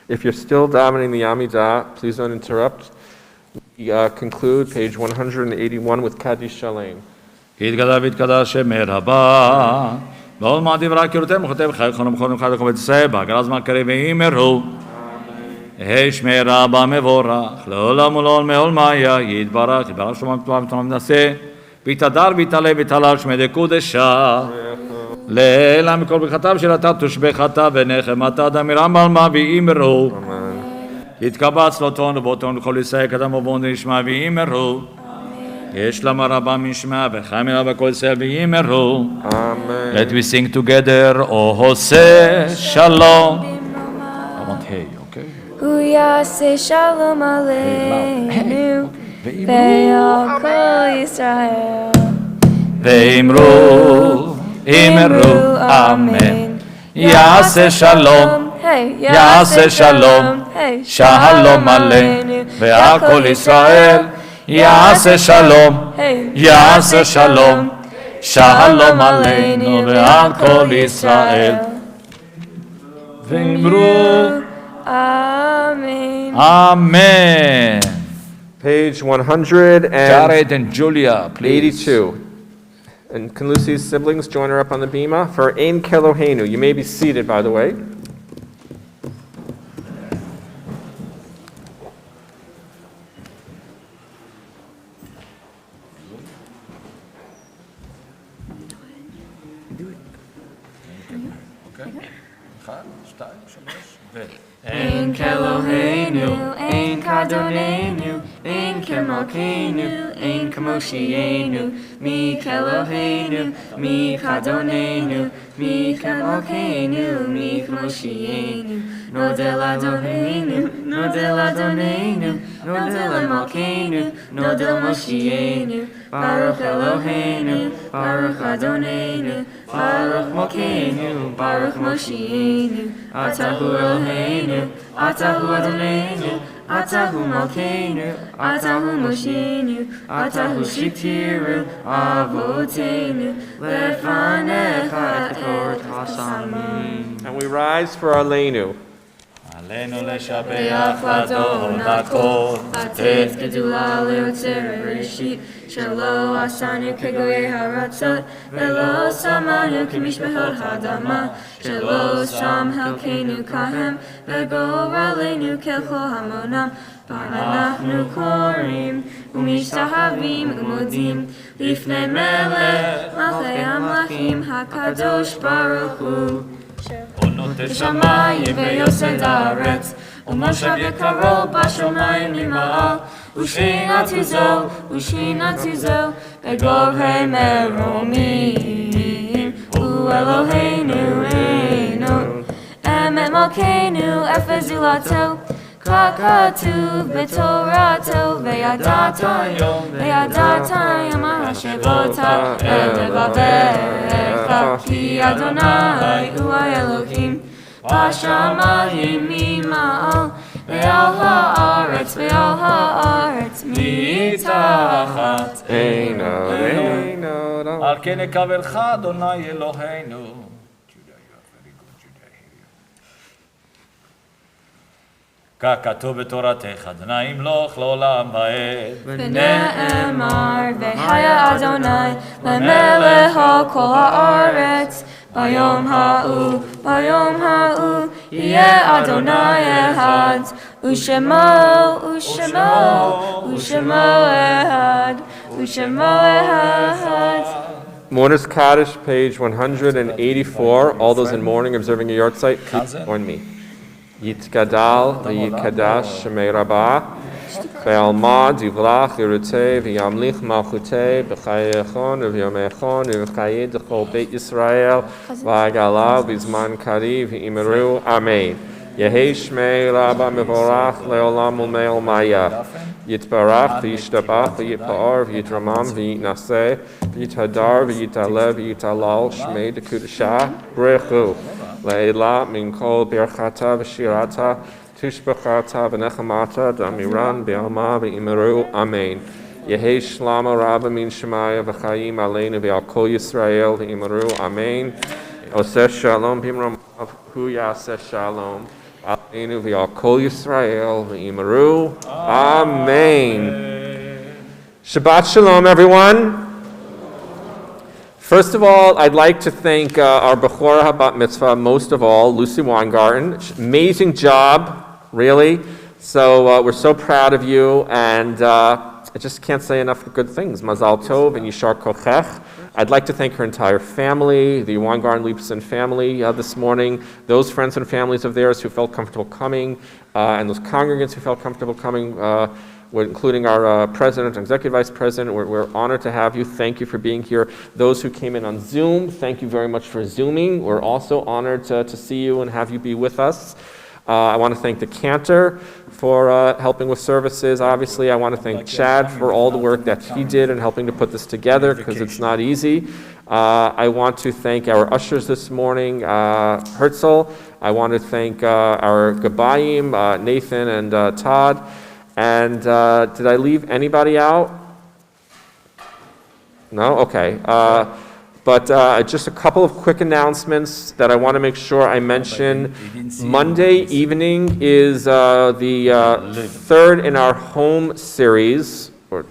If you're still davening the Amidah, please don't interrupt. We conclude page 181 with Kaddish Shalem. יתגדל ויתקדש שמי רבה, ועוד מעט דברה קירותם וכותב חייכון ומכון חייכון בית ישראל, בהגל הזמן קריב ואימרו. שמי רבה מבורך, לעולם ולעולם מעולמיה, יתברך שלום ותורה ונעשה, ויתהדר ויתעלה ויתהלל שמי דקודשה. לעילם מכל ברכתם של אתה תושבחתה ונחמתה דמירם על מה ואימרו. יתקבץ לו טון ובוטון לכל ישראל קדם ובון נשמע ואימרו. יש למה רבה משמע וחיים רבה כל ישראל ואימרו. Let we sing together, O עושה שלום. I want hey, okay? הוא יעשה שלום עלינו ועל כל ישראל. ואמרו אמן. יעשה שלום, יעשה שלום, שלום עלינו ועל כל ישראל. יעשה שלום, יעשה שלום, שלום עלינו ועל כל ישראל. ואמרו אמן. אמן. Page 182. Jared and Julia, please. And can Lucy's siblings join her up on the bima for Ein Kelohenu? You may be seated, by the way. Ein Keloheinu, Ein Kadonenu, Ein Kemalkeinu, Ein Kamoshienu, Mi Keloheinu, Mi Kadonenu, Mi Kemalkeinu, Mi Kamoshienu, Nodel Adonenu, Nodel Adonenu, Nodel Malkeinu, Nodel Moshienu, Baruch Eloheinu, Baruch Adonenu, Baruch Malkeinu, Baruch Moshienu, Atahu Eloheinu, Atahu Adonenu, Atahu Malkeinu, Atahu Moshienu, Atahu Shiktiru, Avotenu, Lefanecha et Hasamim. And we rise for our Leinu. עלינו לשבח לאדון הכל, לתת גדולה ליוצר בראשית, שלא עשנו כגויי הארצות, ולא שמנו כמשפחות האדמה, שלא שם חלקנו כהם, וגורלנו ככל המונם. ואנחנו קוראים ומשתחווים ומודים לפני מלך מלכי המלכים הקדוש ברוך הוא. ונותן שמיים ויוסד הארץ, ומשה וקרוב בשמיים ממעל, ושכינתו זו בגובה מרומים, הוא אלוהינו אינו, אמת מלכנו אפס זולתו, ככתוב בתורתו, וידעת יום השבות אל לבביך, כי אדוני הוא האלוהים בשמיים ממעל, ועל הארץ מתחת אינו. על כן נקבלך אדוני אלוהינו. ככתוב בתורתך, אדוני ימלוך לעולם ועד. ונאמר, והיה אדוני למלך על כל הארץ, ביום ההוא יהיה אדוני אחד, ושמו אחד. Mourner's Kaddish, page 184. All those in mourning observing a yard site, please join me. Yitgadal v'yitkadash shemei Rabbah ve'almad yivlach yirutei v'yamlich malchutei b'chayechon v'yomechon v'chayed d'chol Beit Yisrael v'agala v'zman kariv v'imeru Amen. Yehei shmei Rabbah mevorach le'olam u'me'ol maya. Yitbarach v'yishtabach v'yitpa'ar v'yitramam v'yitnaseh v'yithadar v'yitaleh v'yitalal shmei d'kudashah brechu. Le'ela min kol birchata v'shirata tushbachata v'nechamata damiran b'alma v'imeru Amen. Yehei shlama rabba min shemaya v'chayim aleinu v'al kol Yisrael v'imeru Amen. Oseh shalom b'imramav hu yaseh shalom aleinu v'al kol Yisrael v'imeru Amen. Shabbat shalom, everyone. First of all, I'd like to thank our Bechora Habat Mitzvah, most of all, Lucy Weingarten. Amazing job, really. So we're so proud of you, and I just can't say enough good things. Mazal Tov and Yishar Kochech. I'd like to thank her entire family, the Weingarten Liebson family this morning, those friends and families of theirs who felt comfortable coming, and those congregants who felt comfortable coming, including our president and executive vice president. We're honored to have you. Thank you for being here. Those who came in on Zoom, thank you very much for Zooming. We're also honored to see you and have you be with us. I want to thank the cantor for helping with services. Obviously, I want to thank Chad for all the work that he did in helping to put this together, because it's not easy. I want to thank our ushers this morning, Herzl. I want to thank our Gabayim, Nathan and Todd. And did I leave anybody out? No? Okay. But just a couple of quick announcements that I want to make sure I mention. Monday evening is the third in our home series, or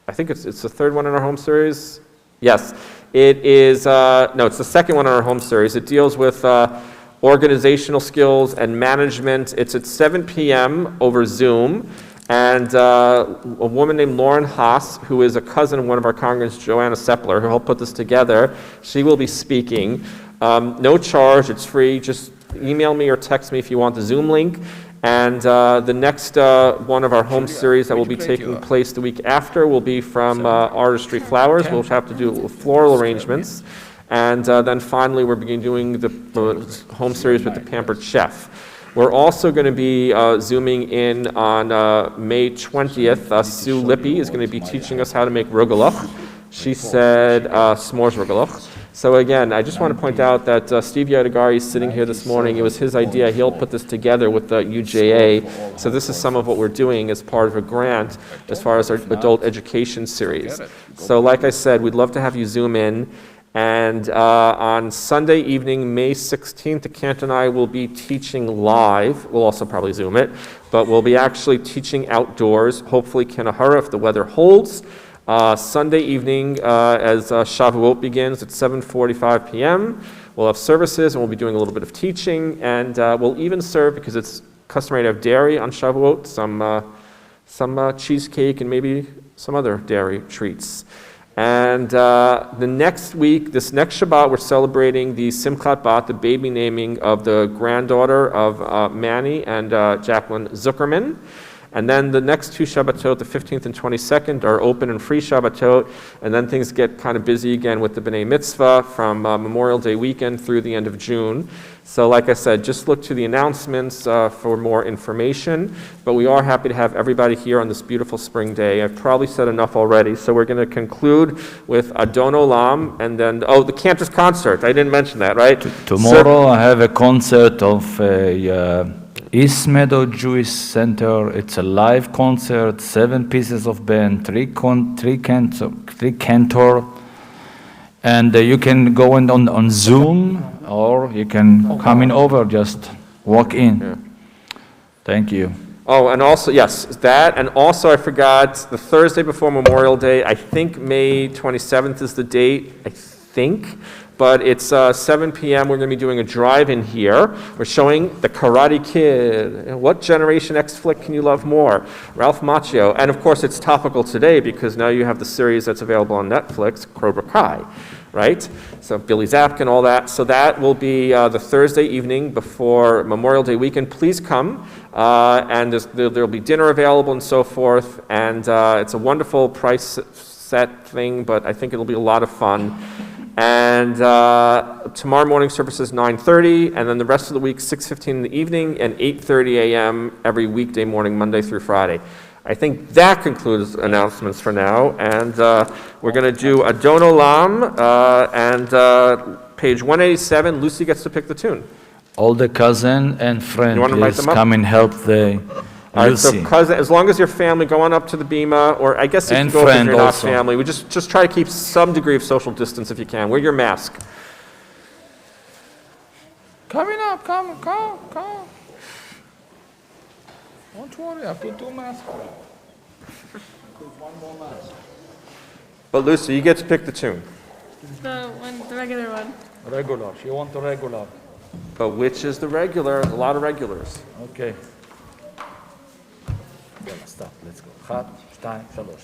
I think it's the third one in our home series. Yes, it is. No, it's the second one in our home series. It deals with organizational skills and management. It's at 7 p.m. over Zoom. And a woman named Lauren Haas, who is a cousin of one of our congregants, Joanna Sepler, who helped put this together, she will be speaking. No charge, it's free. Just email me or text me if you want the Zoom link. And the next one of our home series that will be taking place the week after will be from Artistry Flowers. We'll have to do floral arrangements. And then finally, we're beginning doing the home series with the Pampered Chef. We're also going to be zooming in on May 20th. Sue Lippy is going to be teaching us how to make rugelach. She said s'mores rugelach. So again, I just want to point out that Steve Yadagari is sitting here this morning. It was his idea. He'll put this together with the UJA. So this is some of what we're doing as part of a grant as far as our adult education series. So like I said, we'd love to have you zoom in. And on Sunday evening, May 16th, the Kant and I will be teaching live. We'll also probably Zoom it. But we'll be actually teaching outdoors, hopefully Kanahara if the weather holds. Sunday evening, as Shavuot begins at 7:45 p.m., we'll have services and we'll be doing a little bit of teaching, and we'll even serve, because it's customary to have dairy on Shavuot, some cheesecake and maybe some other dairy treats. And the next week, this next Shabbat, we're celebrating the Simchat Bat, the baby naming of the granddaughter of Manny and Jacqueline Zuckerman. And then the next two Shabbatot, the 15th and 22nd, are open and free Shabbatot, and then things get kind of busy again with the B'nai Mitzvah from Memorial Day weekend through the end of June. So like I said, just look to the announcements for more information, but we are happy to have everybody here on this beautiful spring day. I've probably said enough already, so we're going to conclude with Adon Olam, and then, the Cantor's concert. I didn't mention that, right? Tomorrow I have a concert of East Meadow Jewish Center. It's a live concert, 7 pieces of band, three cantor, and you can go in on Zoom, or you can come in over, just walk in. Yeah. Thank you. Oh, and also, yes, that, and also I forgot, the Thursday before Memorial Day, I think May 27th is the date, I think. But it's 7 p.m. We're going to be doing a drive-in here. We're showing The Karate Kid. What Generation X flick can you love more? Ralph Macchio. And of course, it's topical today because now you have the series that's available on Netflix, Cobra Kai, right? So Billy Zapka, all that. So that will be the Thursday evening before Memorial Day weekend. Please come. And there'll be dinner available and so forth. And it's a wonderful price set thing, but I think it'll be a lot of fun. And tomorrow morning service is 9:30, and then the rest of the week 6:15 in the evening and 8:30 a.m. every weekday morning, Monday through Friday. I think that concludes announcements for now, and we're going to do Adon Olam, and page 187, Lucy gets to pick the tune. All the cousin and friend, please come and help the All right, so cousin, as long as your family, go on up to the bima, or I guess you can go if you're not family. We just try to keep some degree of social distance if you can. Wear your mask. Coming up, come. Don't worry, I put 2 masks. Put 1 more mask. But Lucy, you get to pick the tune. The regular one. Regular. She wants the regular. But which is the regular? A lot of regulars. Okay. Stop, let's go. 1, 2, 3.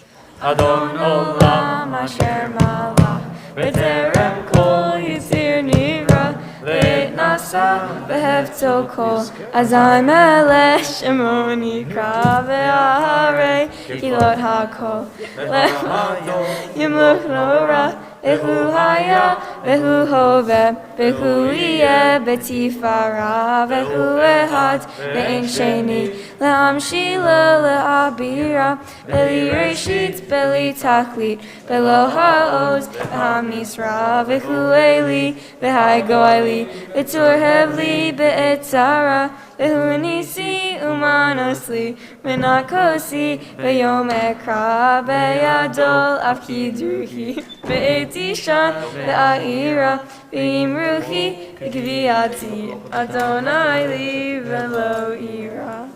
Adon Olam asher malach b'terem kol yitzir nivra v'nasa v'hefto kol azai melech shemo nikra v'aharei kilot hakol le'mayo yimluch nora Behu haya, behu hove, behu yeh betifara, behu ehad, be'en sheni, le'am shila, le'abira, beli reshit, beli tachlit, belo ha'oz, be'hamisra, behu eli, be'hai goeli, be'tur hevli, be'etzara, behu nisi, umanosli, menakosi, be'yom ekra, be'yadol, avkidruhi, Tishan ve'aira ve'imruchi ve'gviati Adonai li ve'lo ira.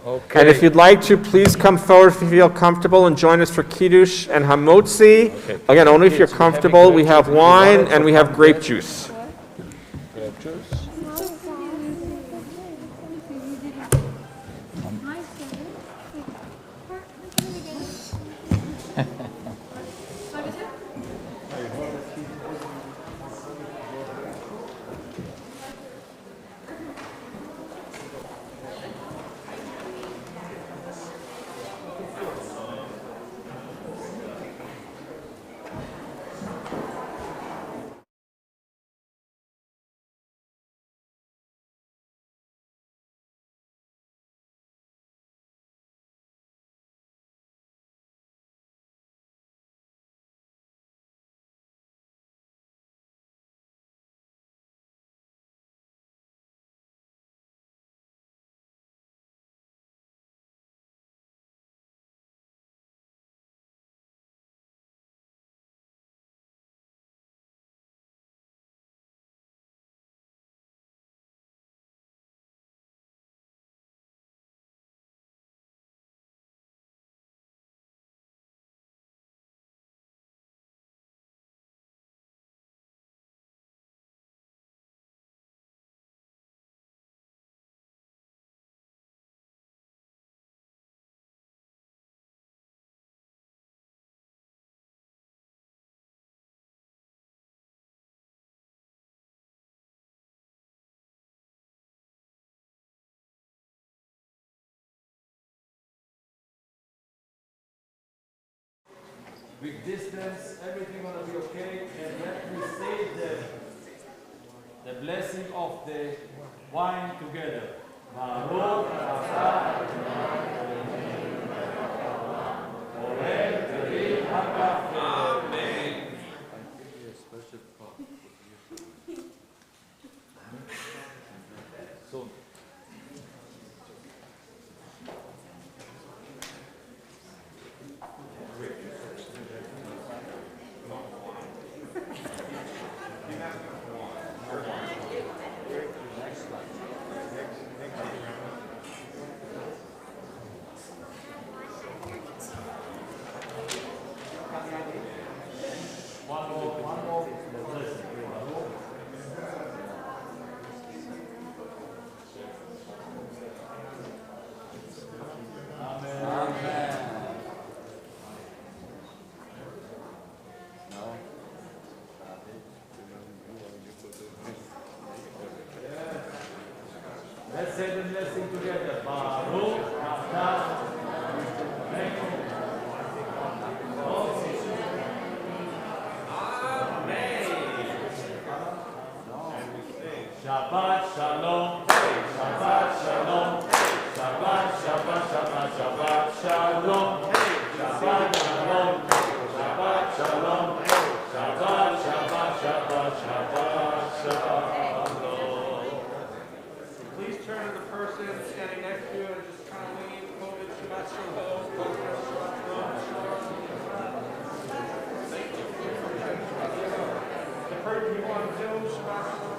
Okay. And if you'd like to, please come forward if you feel comfortable and join us for Kiddush and Hamotzi. Okay. Again, only if you're comfortable. We have wine and we have grape juice. Grape juice. with distance, everything gonna be okay. And let me say the blessing of the wine together. Baruch atah Amen. So, one more blessing. Let's say the blessing together. Baruch atah. Shabbat shalom, Shabbat shalom, Shabbat Shabbat Shabbat Shabbat shalom, Shabbat shalom, Shabbat shalom, Shabbat Shabbat Shabbat Shabbat shalom. Please turn to the person standing next to you and just kind of lean, COVID, Shabbat Shalom, COVID, Shabbat Shalom. Thank you. The person you want to do, Shabbat Shalom.